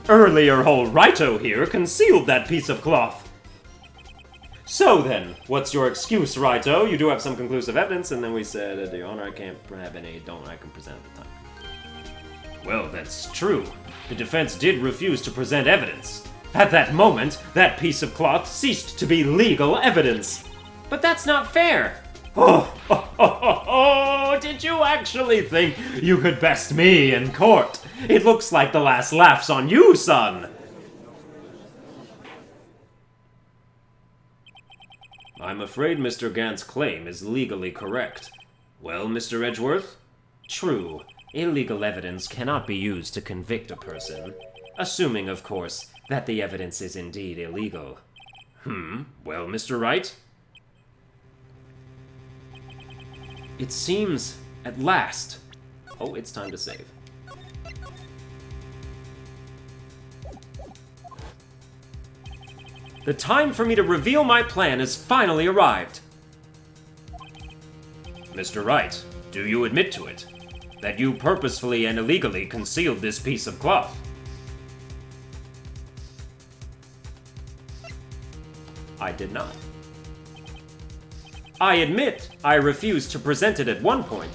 Earlier, whole Raito here concealed that piece of cloth. So then, what's your excuse, Raito? You do have some conclusive evidence, and then we said, Your Honor, I can't have any, I can present at the time. Well, that's true. The defense did refuse to present evidence. At that moment, that piece of cloth ceased to be legal evidence. But that's not fair. Oh, did you actually think you could best me in court? It looks like the last laugh's on you, son. I'm afraid Mr. Gant's claim is legally correct. Well, Mr. Edgeworth? True. Illegal evidence cannot be used to convict a person. Assuming, of course, that the evidence is indeed illegal. Well, Mr. Wright? It seems, at last... Oh, it's time to save. The time for me to reveal my plan has finally arrived. Mr. Wright, do you admit to it? That you purposefully and illegally concealed this piece of cloth? I did not. I admit I refused to present it at one point.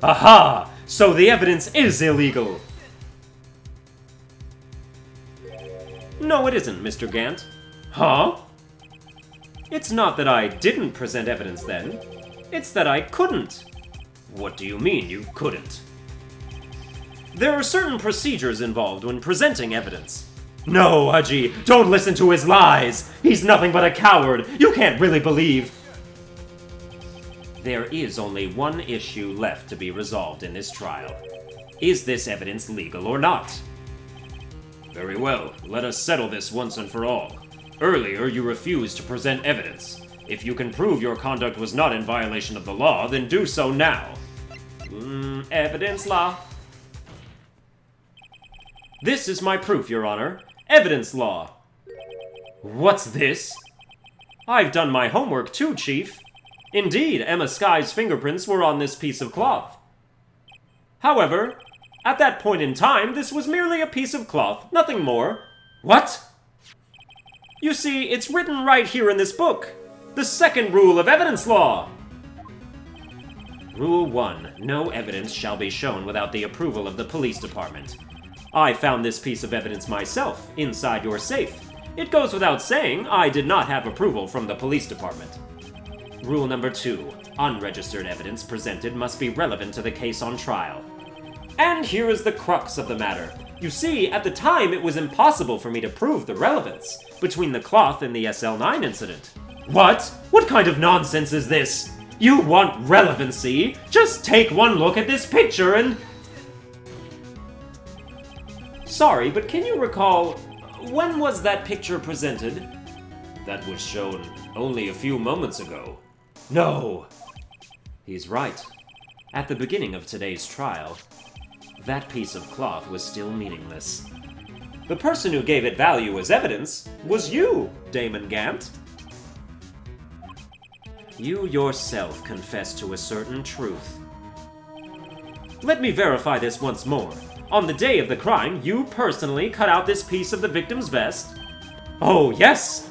Aha! So the evidence is illegal! No, it isn't, Mr. Gant. Huh? It's not that I didn't present evidence then. It's that I couldn't. What do you mean you couldn't? There are certain procedures involved when presenting evidence. No, Haji, don't listen to his lies! He's nothing but a coward! You can't really believe... There is only one issue left to be resolved in this trial. Is this evidence legal or not? Very well, let us settle this once and for all. Earlier, you refused to present evidence. If you can prove your conduct was not in violation of the law, then do so now. Evidence law. This is my proof, Your Honor. Evidence law. What's this? I've done my homework too, Chief. Indeed, Emma Sky's fingerprints were on this piece of cloth. However, at that point in time, this was merely a piece of cloth, nothing more. What? You see, it's written right here in this book. The second rule of evidence law. Rule 1. No evidence shall be shown without the approval of the police department. I found this piece of evidence myself, inside your safe. It goes without saying, I did not have approval from the police department. Rule number 2. Unregistered evidence presented must be relevant to the case on trial. And here is the crux of the matter. You see, at the time it was impossible for me to prove the relevance between the cloth and the SL9 incident. What? What kind of nonsense is this? You want relevancy? Just take one look at this picture and... Sorry, but can you recall, when was that picture presented? That was shown only a few moments ago. No! He's right. At the beginning of today's trial, that piece of cloth was still meaningless. The person who gave it value as evidence was you, Damon Gant. You yourself confessed to a certain truth. Let me verify this once more. On the day of the crime, you personally cut out this piece of the victim's vest? Oh, yes!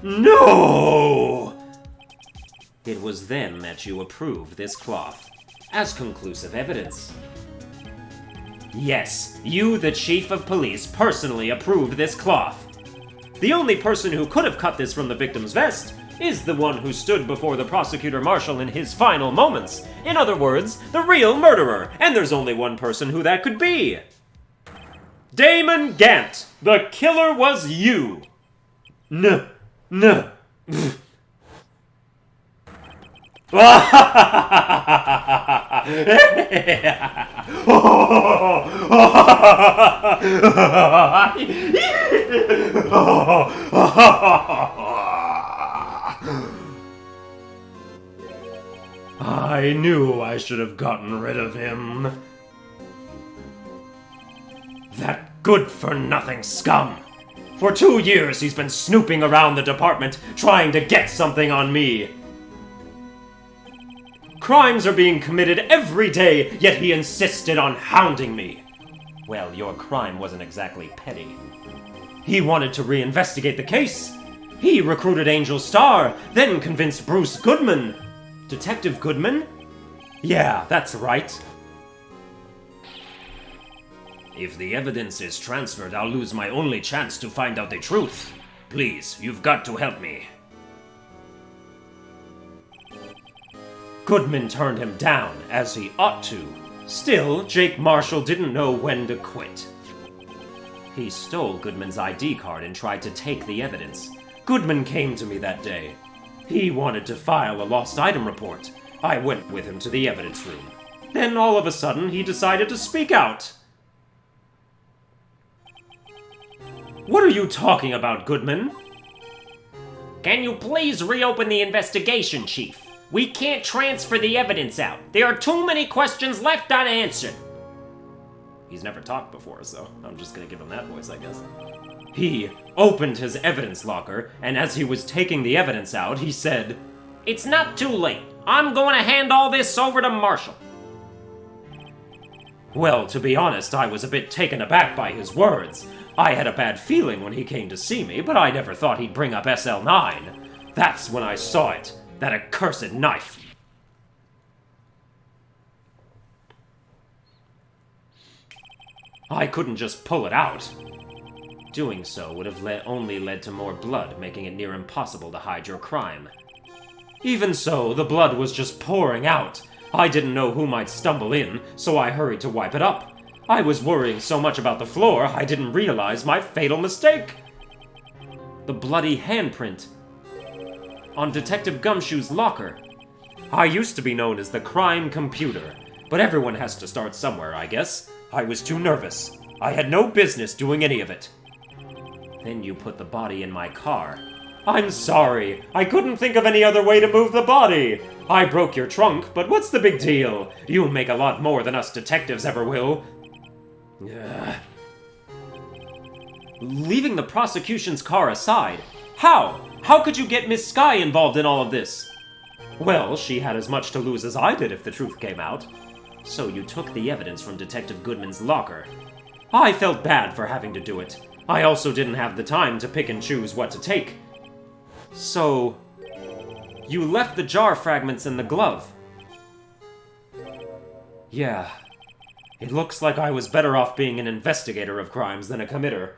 No! It was then that you approved this cloth as conclusive evidence. Yes, you, the chief of police, personally approved this cloth. The only person who could have cut this from the victim's vest is the one who stood before the prosecutor marshal in his final moments. In other words, the real murderer, and there's only one person who that could be. Damon Gant, the killer was you. No. I knew I should have gotten rid of him. That good-for-nothing scum! For 2 years he's been snooping around the department, trying to get something on me. Crimes are being committed every day, yet he insisted on hounding me. Well, your crime wasn't exactly petty. He wanted to reinvestigate the case. He recruited Angel Starr, then convinced Bruce Goodman. Detective Goodman? Yeah, that's right. If the evidence is transferred, I'll lose my only chance to find out the truth. Please, you've got to help me. Goodman turned him down, as he ought to. Still, Jake Marshall didn't know when to quit. He stole Goodman's ID card and tried to take the evidence. Goodman came to me that day. He wanted to file a lost item report. I went with him to the evidence room. Then all of a sudden, he decided to speak out. What are you talking about, Goodman? Can you please reopen the investigation, Chief? We can't transfer the evidence out. There are too many questions left unanswered. He's never talked before, so I'm just gonna give him that voice, I guess. He opened his evidence locker, and as he was taking the evidence out, he said, It's not too late. I'm going to hand all this over to Marshall. Well, to be honest, I was a bit taken aback by his words. I had a bad feeling when he came to see me, but I never thought he'd bring up SL9. That's when I saw it. That accursed knife. I couldn't just pull it out. Doing so would have only led to more blood, making it near impossible to hide your crime. Even so, the blood was just pouring out. I didn't know who might stumble in, so I hurried to wipe it up. I was worrying so much about the floor, I didn't realize my fatal mistake. The bloody handprint on Detective Gumshoe's locker. I used to be known as the crime computer, but everyone has to start somewhere, I guess. I was too nervous. I had no business doing any of it. Then you put the body in my car. I'm sorry. I couldn't think of any other way to move the body. I broke your trunk, but what's the big deal? You make a lot more than us detectives ever will. Ugh. Leaving the prosecution's car aside, how? How could you get Miss Sky involved in all of this? Well, she had as much to lose as I did if the truth came out. So you took the evidence from Detective Goodman's locker. I felt bad for having to do it. I also didn't have the time to pick and choose what to take. So, you left the jar fragments in the glove. Yeah. It looks like I was better off being an investigator of crimes than a committer.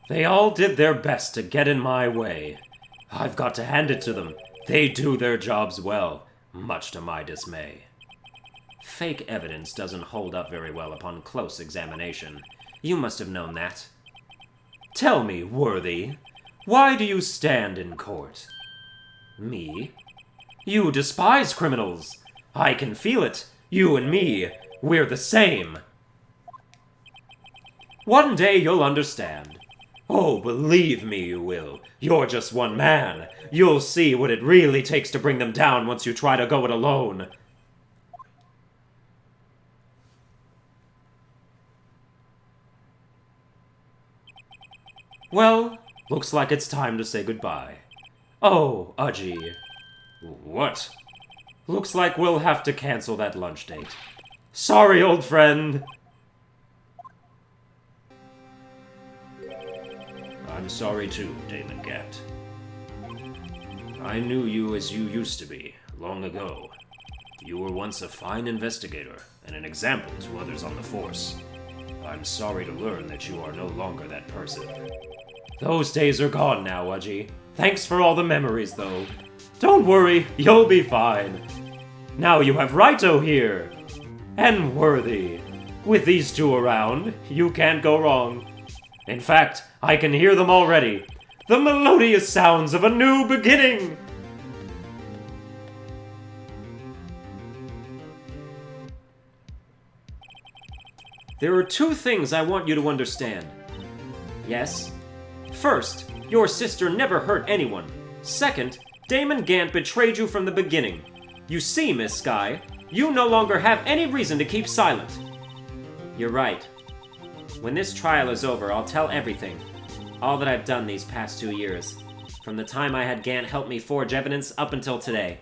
They all did their best to get in my way. I've got to hand it to them. They do their jobs well, much to my dismay. Fake evidence doesn't hold up very well upon close examination. You must have known that. Tell me, Worthy, why do you stand in court? Me? You despise criminals. I can feel it. You and me, we're the same. One day you'll understand. Oh, believe me you will. You're just one man. You'll see what it really takes to bring them down once you try to go it alone. Well, looks like it's time to say goodbye. Oh, Udgy. What? Looks like we'll have to cancel that lunch date. Sorry, old friend. I'm sorry too, Damon Gant. I knew you as you used to be, long ago. You were once a fine investigator, and an example to others on the force. I'm sorry to learn that you are no longer that person. Those days are gone now, Udgy. Thanks for all the memories, though. Don't worry, you'll be fine. Now you have Raito here. And Worthy. With these two around, you can't go wrong. In fact, I can hear them already. The melodious sounds of a new beginning! There are two things I want you to understand. Yes? First, your sister never hurt anyone. Second, Damon Gant betrayed you from the beginning. You see, Miss Sky, you no longer have any reason to keep silent. You're right. When this trial is over, I'll tell everything. All that I've done these past 2 years. From the time I had Gant help me forge evidence up until today.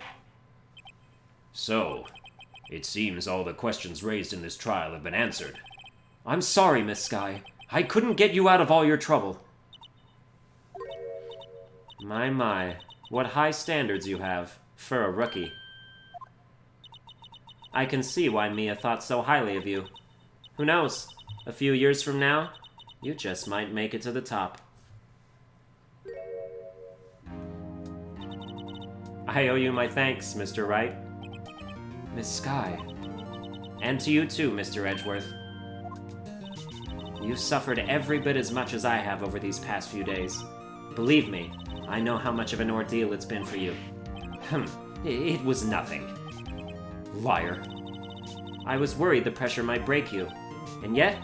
So, it seems all the questions raised in this trial have been answered. I'm sorry, Miss Sky. I couldn't get you out of all your trouble. My. What high standards you have, for a rookie. I can see why Mia thought so highly of you. Who knows? A few years from now, you just might make it to the top. I owe you my thanks, Mr. Wright. Miss Sky. And to you too, Mr. Edgeworth. You've suffered every bit as much as I have over these past few days. Believe me, I know how much of an ordeal it's been for you. It was nothing. Liar. I was worried the pressure might break you. And yet,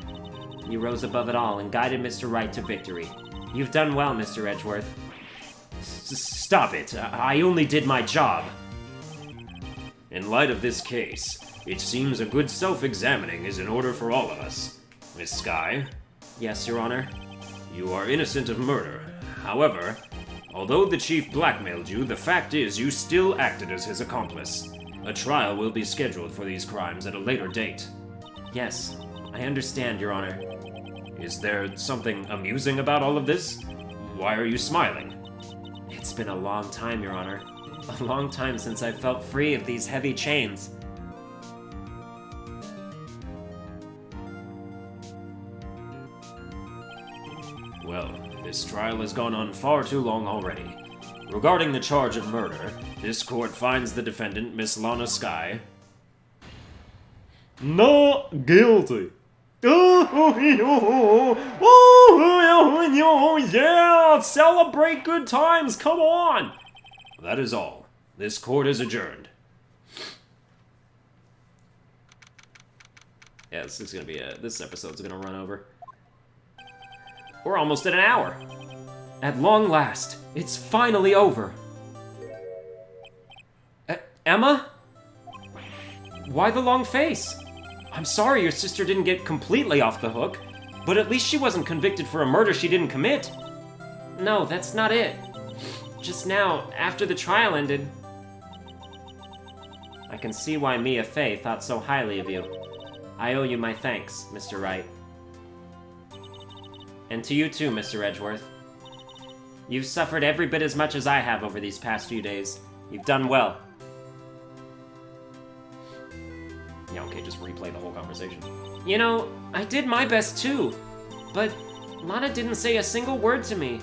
you rose above it all and guided Mr. Wright to victory. You've done well, Mr. Edgeworth. Stop it. I only did my job. In light of this case, it seems a good self-examining is in order for all of us. Miss Sky? Yes, Your Honor? You are innocent of murder. However, although the Chief blackmailed you, the fact is you still acted as his accomplice. A trial will be scheduled for these crimes at a later date. Yes, I understand, Your Honor. Is there something amusing about all of this? Why are you smiling? It's been a long time, Your Honor. A long time since I felt free of these heavy chains. Well, this trial has gone on far too long already. Regarding the charge of murder, this court finds the defendant, Miss Lana Sky, not guilty. Yeah! Celebrate good times, come on! That is all. This court is adjourned. Yeah, this episode's gonna run over. We're almost at an hour. At long last, it's finally over. Emma? Why the long face? I'm sorry your sister didn't get completely off the hook, but at least she wasn't convicted for a murder she didn't commit. No, that's not it. Just now, after the trial ended... I can see why Mia Fey thought so highly of you. I owe you my thanks, Mr. Wright. And to you too, Mr. Edgeworth. You've suffered every bit as much as I have over these past few days. You've done well. Yeah, okay, just replay the whole conversation. You know, I did my best too, but Lana didn't say a single word to me.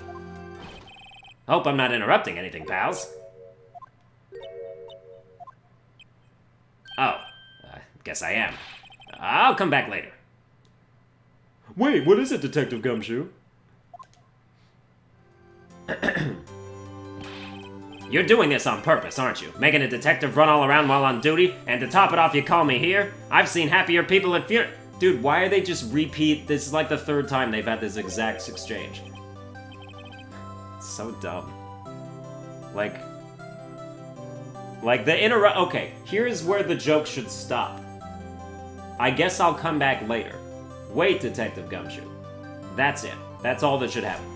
Hope I'm not interrupting anything, pals. Oh, guess I am. I'll come back later. Wait, what is it, Detective Gumshoe? You're doing this on purpose, aren't you? Making a detective run all around while on duty, and to top it off, you call me here? I've seen happier people at funer- Dude, why are they just repeat? This is like the third time they've had this exact exchange. It's so dumb. Like the interrupt. Okay, here's where the joke should stop. I guess I'll come back later. Wait, Detective Gumshoe. That's it. That's all that should happen.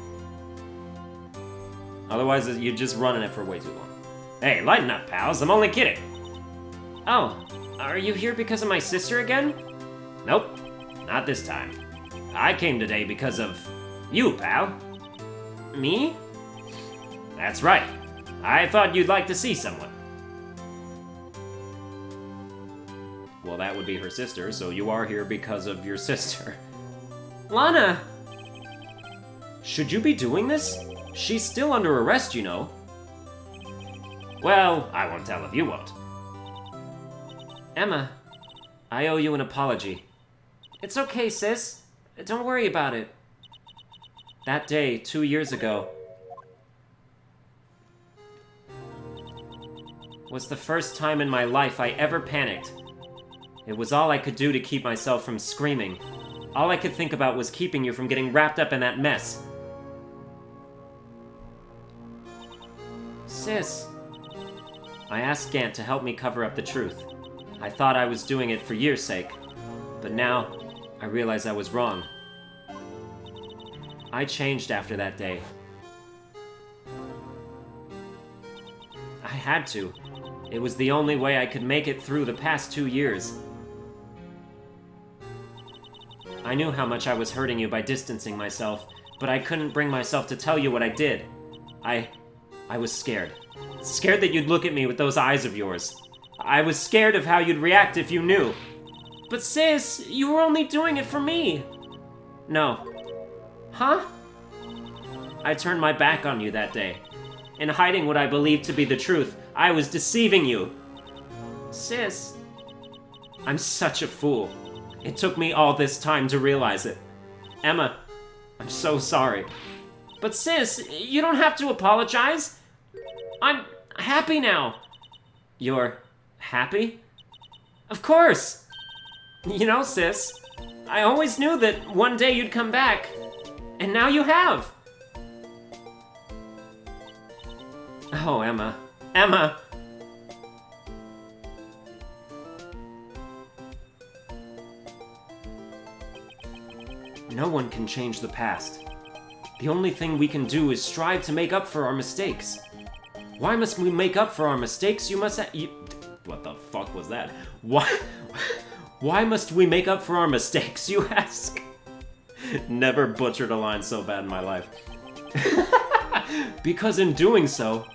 Otherwise, you're just running it for way too long. Hey, lighten up, pals. I'm only kidding. Oh, are you here because of my sister again? Nope, not this time. I came today because of you, pal. Me? That's right. I thought you'd like to see someone. Well, that would be her sister, so you are here because of your sister. Lana! Should you be doing this? She's still under arrest, you know. Well, I won't tell if you won't. Emma, I owe you an apology. It's okay, sis. Don't worry about it. That day, 2 years ago, was the first time in my life I ever panicked. It was all I could do to keep myself from screaming. All I could think about was keeping you from getting wrapped up in that mess. Sis. I asked Gant to help me cover up the truth. I thought I was doing it for your sake, but now I realize I was wrong. I changed after that day. I had to. It was the only way I could make it through the past 2 years. I knew how much I was hurting you by distancing myself, but I couldn't bring myself to tell you what I did. I was scared. Scared that you'd look at me with those eyes of yours. I was scared of how you'd react if you knew. But sis, you were only doing it for me. No. Huh? I turned my back on you that day. In hiding what I believed to be the truth, I was deceiving you. Sis. I'm such a fool. It took me all this time to realize it. Emma, I'm so sorry. But sis, you don't have to apologize. I'm happy now. You're happy? Of course. You know, sis, I always knew that one day you'd come back. And now you have. Oh, Emma. Emma! No one can change the past. The only thing we can do is strive to make up for our mistakes. Why must we make up for our mistakes? What the fuck was that? Why must we make up for our mistakes, you ask? Never butchered a line so bad in my life. Because in doing so,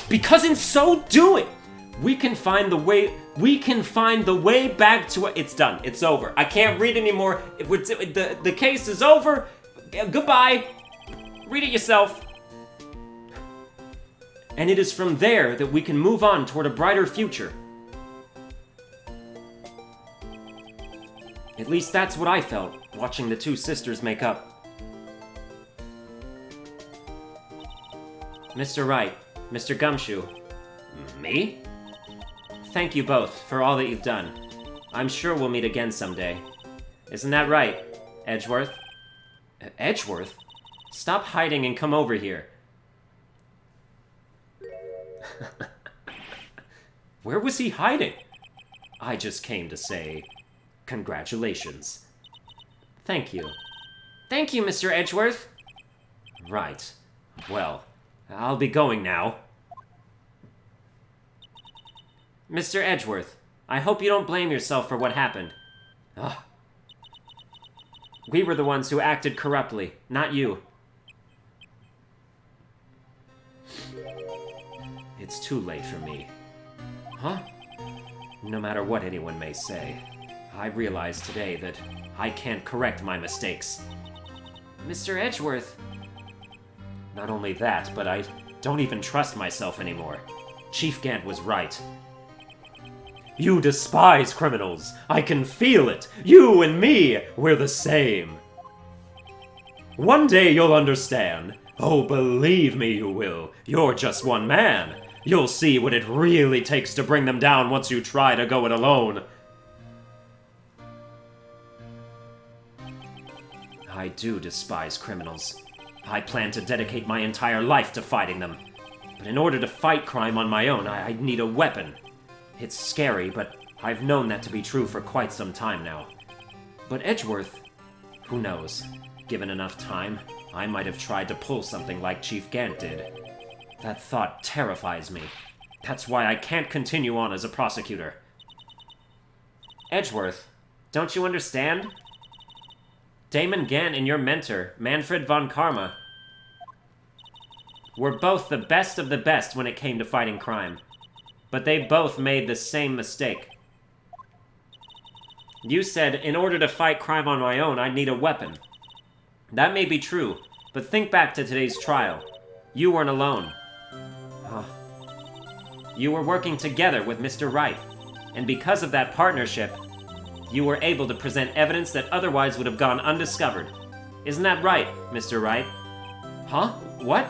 because in so doing, we can find the way back to it. It's done. It's over. I can't read anymore. The case is over. Goodbye. Read it yourself. And it is from there that we can move on toward a brighter future. At least that's what I felt watching the two sisters make up. Mr. Wright, Mr. Gumshoe. Me? Thank you both for all that you've done. I'm sure we'll meet again someday. Isn't that right, Edgeworth? Edgeworth? Stop hiding and come over here. Where was he hiding? I just came to say, congratulations. Thank you. Thank you, Mr. Edgeworth. Right. Well, I'll be going now. Mr. Edgeworth, I hope you don't blame yourself for what happened. Ugh. We were the ones who acted corruptly, not you. It's too late for me. Huh? No matter what anyone may say, I realize today that I can't correct my mistakes. Mr. Edgeworth. Not only that, but I don't even trust myself anymore. Chief Gant was right. You despise criminals. I can feel it. You and me, we're the same. One day you'll understand. Oh, believe me, you will. You're just one man. You'll see what it really takes to bring them down once you try to go it alone. I do despise criminals. I plan to dedicate my entire life to fighting them. But in order to fight crime on my own, I need a weapon. It's scary, but I've known that to be true for quite some time now. But Edgeworth, who knows? Given enough time, I might have tried to pull something like Chief Gant did. That thought terrifies me. That's why I can't continue on as a prosecutor. Edgeworth, don't you understand? Damon Gant and your mentor, Manfred von Karma, were both the best of the best when it came to fighting crime. But they both made the same mistake. You said, in order to fight crime on my own, I'd need a weapon. That may be true, but think back to today's trial. You weren't alone. You were working together with Mr. Wright, and because of that partnership, you were able to present evidence that otherwise would have gone undiscovered. Isn't that right, Mr. Wright? Huh? What?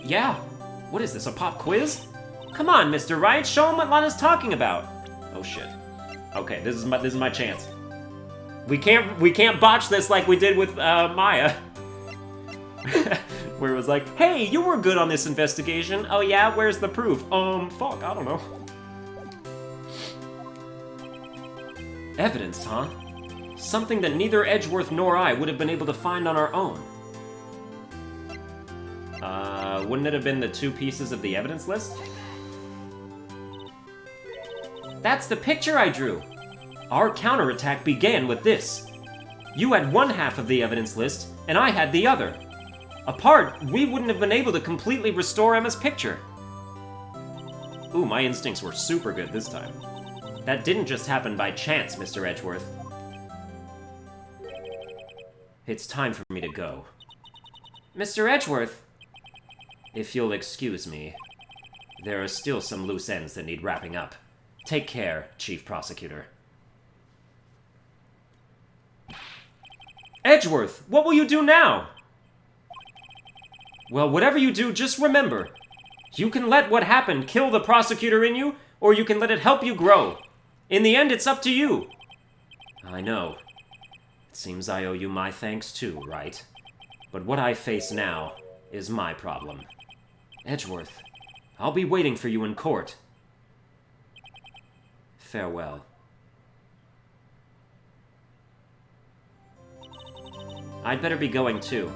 Yeah. What is this, a pop quiz? Come on, Mr. Wright, show him what Lana's talking about. Oh shit. Okay, this is my chance. We can't botch this like we did with Maya. Where it was like, hey, you were good on this investigation. Oh yeah, where's the proof? Fuck, I don't know. Evidence, huh? Something that neither Edgeworth nor I would have been able to find on our own. Wouldn't it have been the 2 pieces of the evidence list? That's the picture I drew! Our counterattack began with this. You had one half of the evidence list, and I had the other. Apart, we wouldn't have been able to completely restore Emma's picture. Ooh, my instincts were super good this time. That didn't just happen by chance, Mr. Edgeworth. It's time for me to go. Mr. Edgeworth! If you'll excuse me, there are still some loose ends that need wrapping up. Take care, Chief Prosecutor. Edgeworth, what will you do now? Well, whatever you do, just remember, you can let what happened kill the prosecutor in you, or you can let it help you grow. In the end, it's up to you. I know. It seems I owe you my thanks too, right? But what I face now is my problem. Edgeworth, I'll be waiting for you in court. Farewell. I'd better be going too.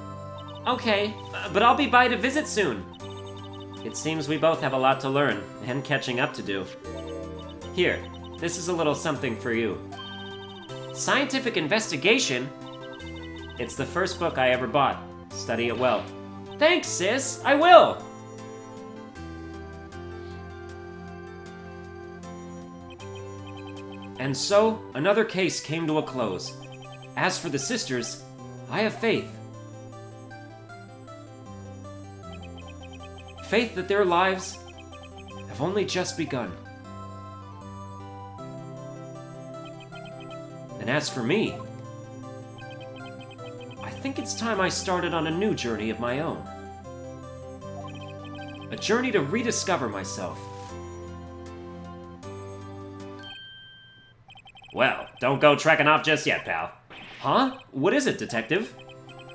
Okay, but I'll be by to visit soon. It seems we both have a lot to learn, and catching up to do. Here, this is a little something for you. Scientific investigation? It's the first book I ever bought. Study it well. Thanks, sis! I will! And so, another case came to a close. As for the sisters, I have faith. Faith that their lives have only just begun. And as for me, I think it's time I started on a new journey of my own. A journey to rediscover myself. Well, don't go trekking off just yet, pal. Huh? What is it, detective?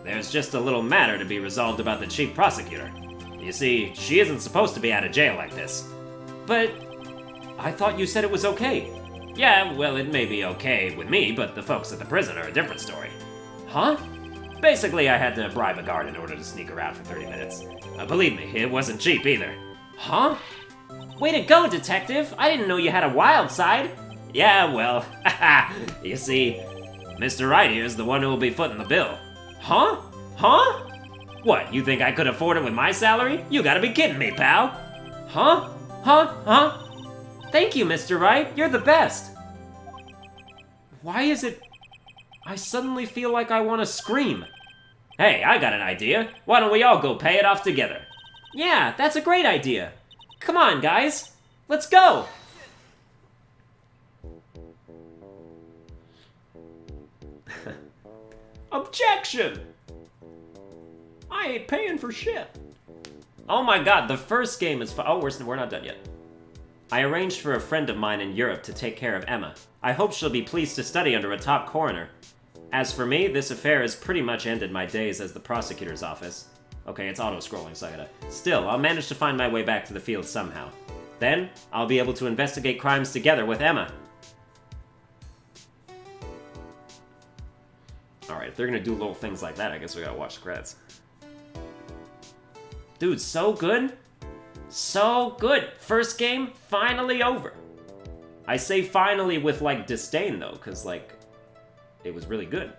There's just a little matter to be resolved about the chief prosecutor. You see, she isn't supposed to be out of jail like this. But I thought you said it was okay. Yeah, well, it may be okay with me, but the folks at the prison are a different story. Huh? Basically, I had to bribe a guard in order to sneak her out for 30 minutes. Believe me, it wasn't cheap either. Huh? Way to go, detective! I didn't know you had a wild side. Yeah, well, haha. You see, Mr. Right here is the one who will be footing the bill. Huh? Huh? What, you think I could afford it with my salary? You gotta be kidding me, pal. Huh? Huh? Huh? Thank you, Mr. Wright. You're the best. Why is it I suddenly feel like I want to scream? Hey, I got an idea. Why don't we all go pay it off together? Yeah, that's a great idea. Come on, guys. Let's go. Objection! I ain't paying for shit. Oh my god, the first game is oh, we're not done yet. I arranged for a friend of mine in Europe to take care of Emma. I hope she'll be pleased to study under a top coroner. As for me, this affair has pretty much ended my days as the prosecutor's office. Okay, it's auto-scrolling, so I gotta... Still, I'll manage to find my way back to the field somehow. Then, I'll be able to investigate crimes together with Emma. Alright, if they're gonna do little things like that, I guess we gotta watch the credits. Dude, so good. So good. First game, finally over. I say finally with, like, disdain, though, because, like, it was really good.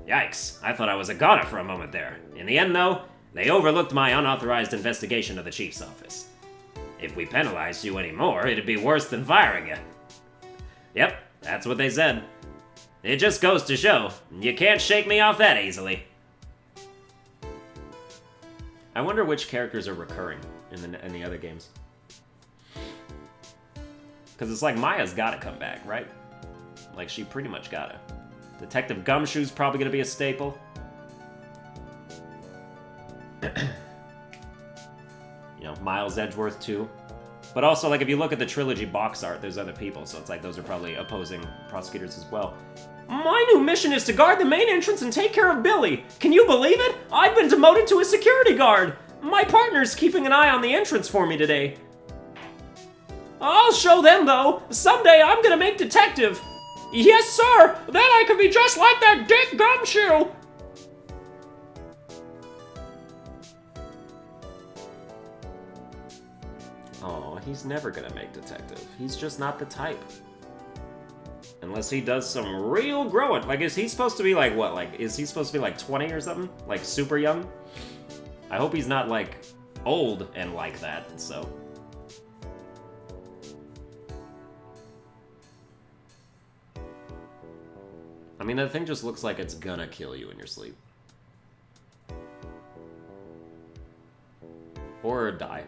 Yikes, I thought I was a goner for a moment there. In the end, though, they overlooked my unauthorized investigation of the chief's office. If we penalized you anymore, it'd be worse than firing you. Yep, that's what they said. It just goes to show, you can't shake me off that easily. I wonder which characters are recurring in the other games. Because it's like Maya's gotta come back, right? Like, she pretty much gotta. Detective Gumshoe's probably gonna be a staple. You know, Miles Edgeworth too. But also, like, if you look at the Trilogy box art, there's other people, so it's like those are probably opposing prosecutors as well. My new mission is to guard the main entrance and take care of Billy. Can you believe it? I've been demoted to a security guard. My partner's keeping an eye on the entrance for me today. I'll show them, though. Someday I'm gonna make detective. Yes, sir. Then I can be just like that Dick Gumshoe. Oh, he's never gonna make detective. He's just not the type. Unless he does some real growing. Like, is he supposed to be like, what? Like, is he supposed to be like 20 or something? Like, super young? I hope he's not, like, old and like that, so. I mean, that thing just looks like it's gonna kill you in your sleep. Or die.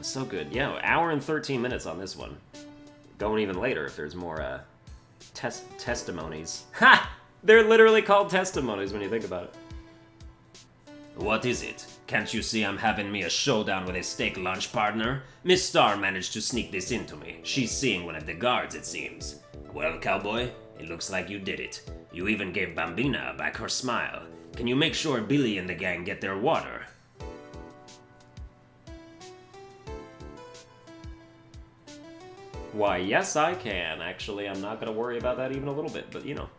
So good. Yeah, hour and 13 minutes on this one. Going even later if there's more, testimonies. Ha! They're literally called testimonies when you think about it. What is it? Can't you see I'm having me a showdown with a steak lunch partner? Miss Starr managed to sneak this into me. She's seeing one of the guards, it seems. Well, cowboy, it looks like you did it. You even gave Bambina back her smile. Can you make sure Billy and the gang get their water? Why, yes, I can. Actually, I'm not gonna worry about that even a little bit, but you know.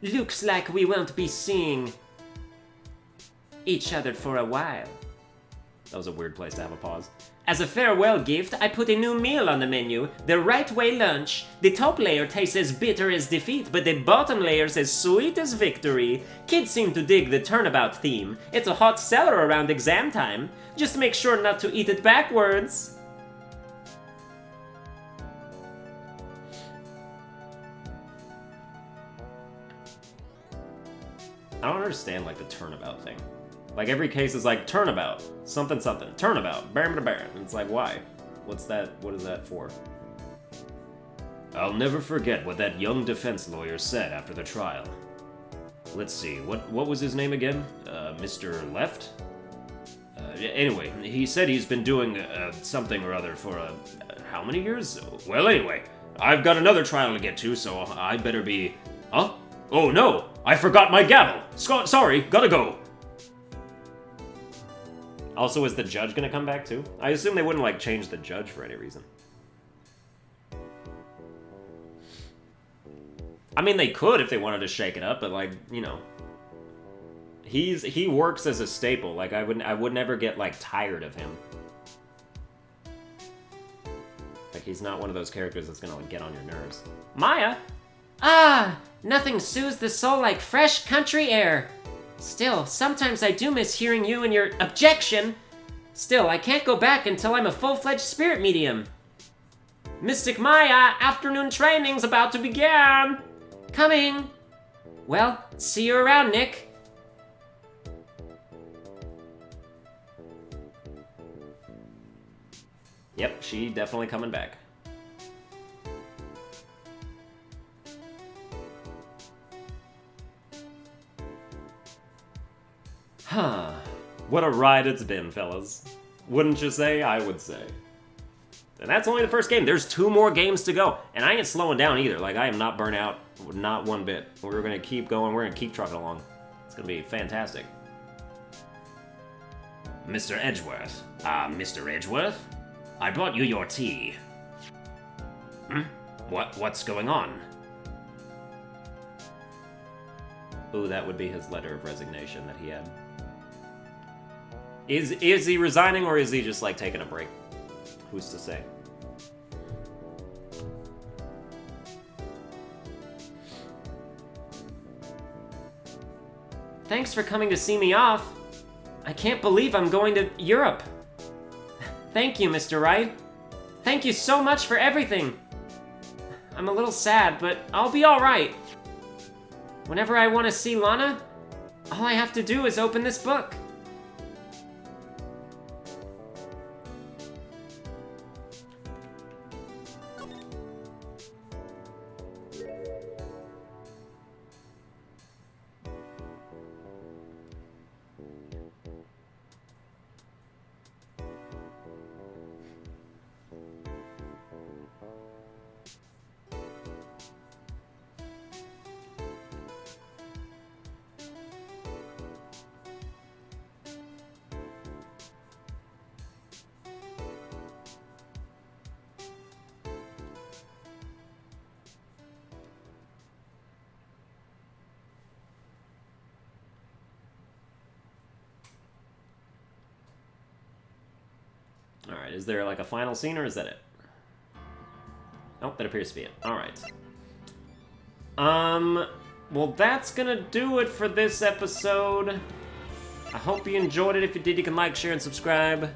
Looks like we won't be seeing each other for a while. That was a weird place to have a pause. As a farewell gift, I put a new meal on the menu. The right way lunch. The top layer tastes as bitter as defeat, but the bottom layer's as sweet as victory. Kids seem to dig the turnabout theme. It's a hot seller around exam time. Just make sure not to eat it backwards. I don't understand, like, the turnabout thing. Like, every case is like, turnabout, something, something, turnabout, bam, bam. And it's like, why? What's that, what is that for? I'll never forget what that young defense lawyer said after the trial. Let's see, what was his name again? Mr. Left? Anyway, he said he's been doing something or other for how many years? Well, anyway, I've got another trial to get to, so I better be... Huh? Oh no, I forgot my gavel. Sorry, gotta go. Also, is the judge gonna come back too? I assume they wouldn't, like, change the judge for any reason. I mean, they could if they wanted to shake it up, but, like, you know... He works as a staple. Like, I would never get, like, tired of him. Like, he's not one of those characters that's gonna, like, get on your nerves. Maya? Ah, nothing soothes the soul like fresh country air. Still, sometimes I do miss hearing you and your objection. Still, I can't go back until I'm a full-fledged spirit medium. Mystic Maya, afternoon training's about to begin. Coming. Well, see you around, Nick. Yep, she definitely coming back. Huh. What a ride it's been, fellas. Wouldn't you say? I would say. And that's only the first game. There's 2 more games to go. And I ain't slowing down either. Like, I am not burnt out. Not one bit. We're gonna keep going. We're gonna keep trucking along. It's gonna be fantastic. Mr. Edgeworth. Mr. Edgeworth? I brought you your tea. What's going on? Ooh, that would be his letter of resignation that he had. Is he resigning, or is he just, like, taking a break? Who's to say? Thanks for coming to see me off. I can't believe I'm going to Europe. Thank you, Mr. Wright. Thank you so much for everything. I'm a little sad, but I'll be alright. Whenever I want to see Lana, all I have to do is open this book. Alright, is there like a final scene, or is that it? Oh, that appears to be it. Alright. Well, that's gonna do it for this episode. I hope you enjoyed it. If you did, you can like, share, and subscribe.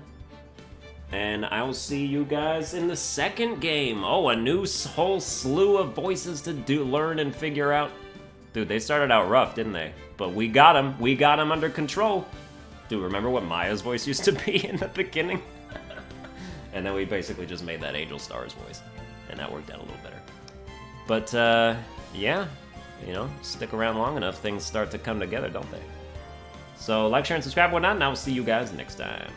And I'll see you guys in the second game. Oh, a new whole slew of voices to learn and figure out. Dude, they started out rough, didn't they? But we got them. We got them under control. Dude, remember what Maya's voice used to be in the beginning? And then we basically just made that Angel Star's voice. And that worked out a little better. But, yeah. You know, stick around long enough, things start to come together, don't they? So, like, share, and subscribe, whatnot, and I will see you guys next time.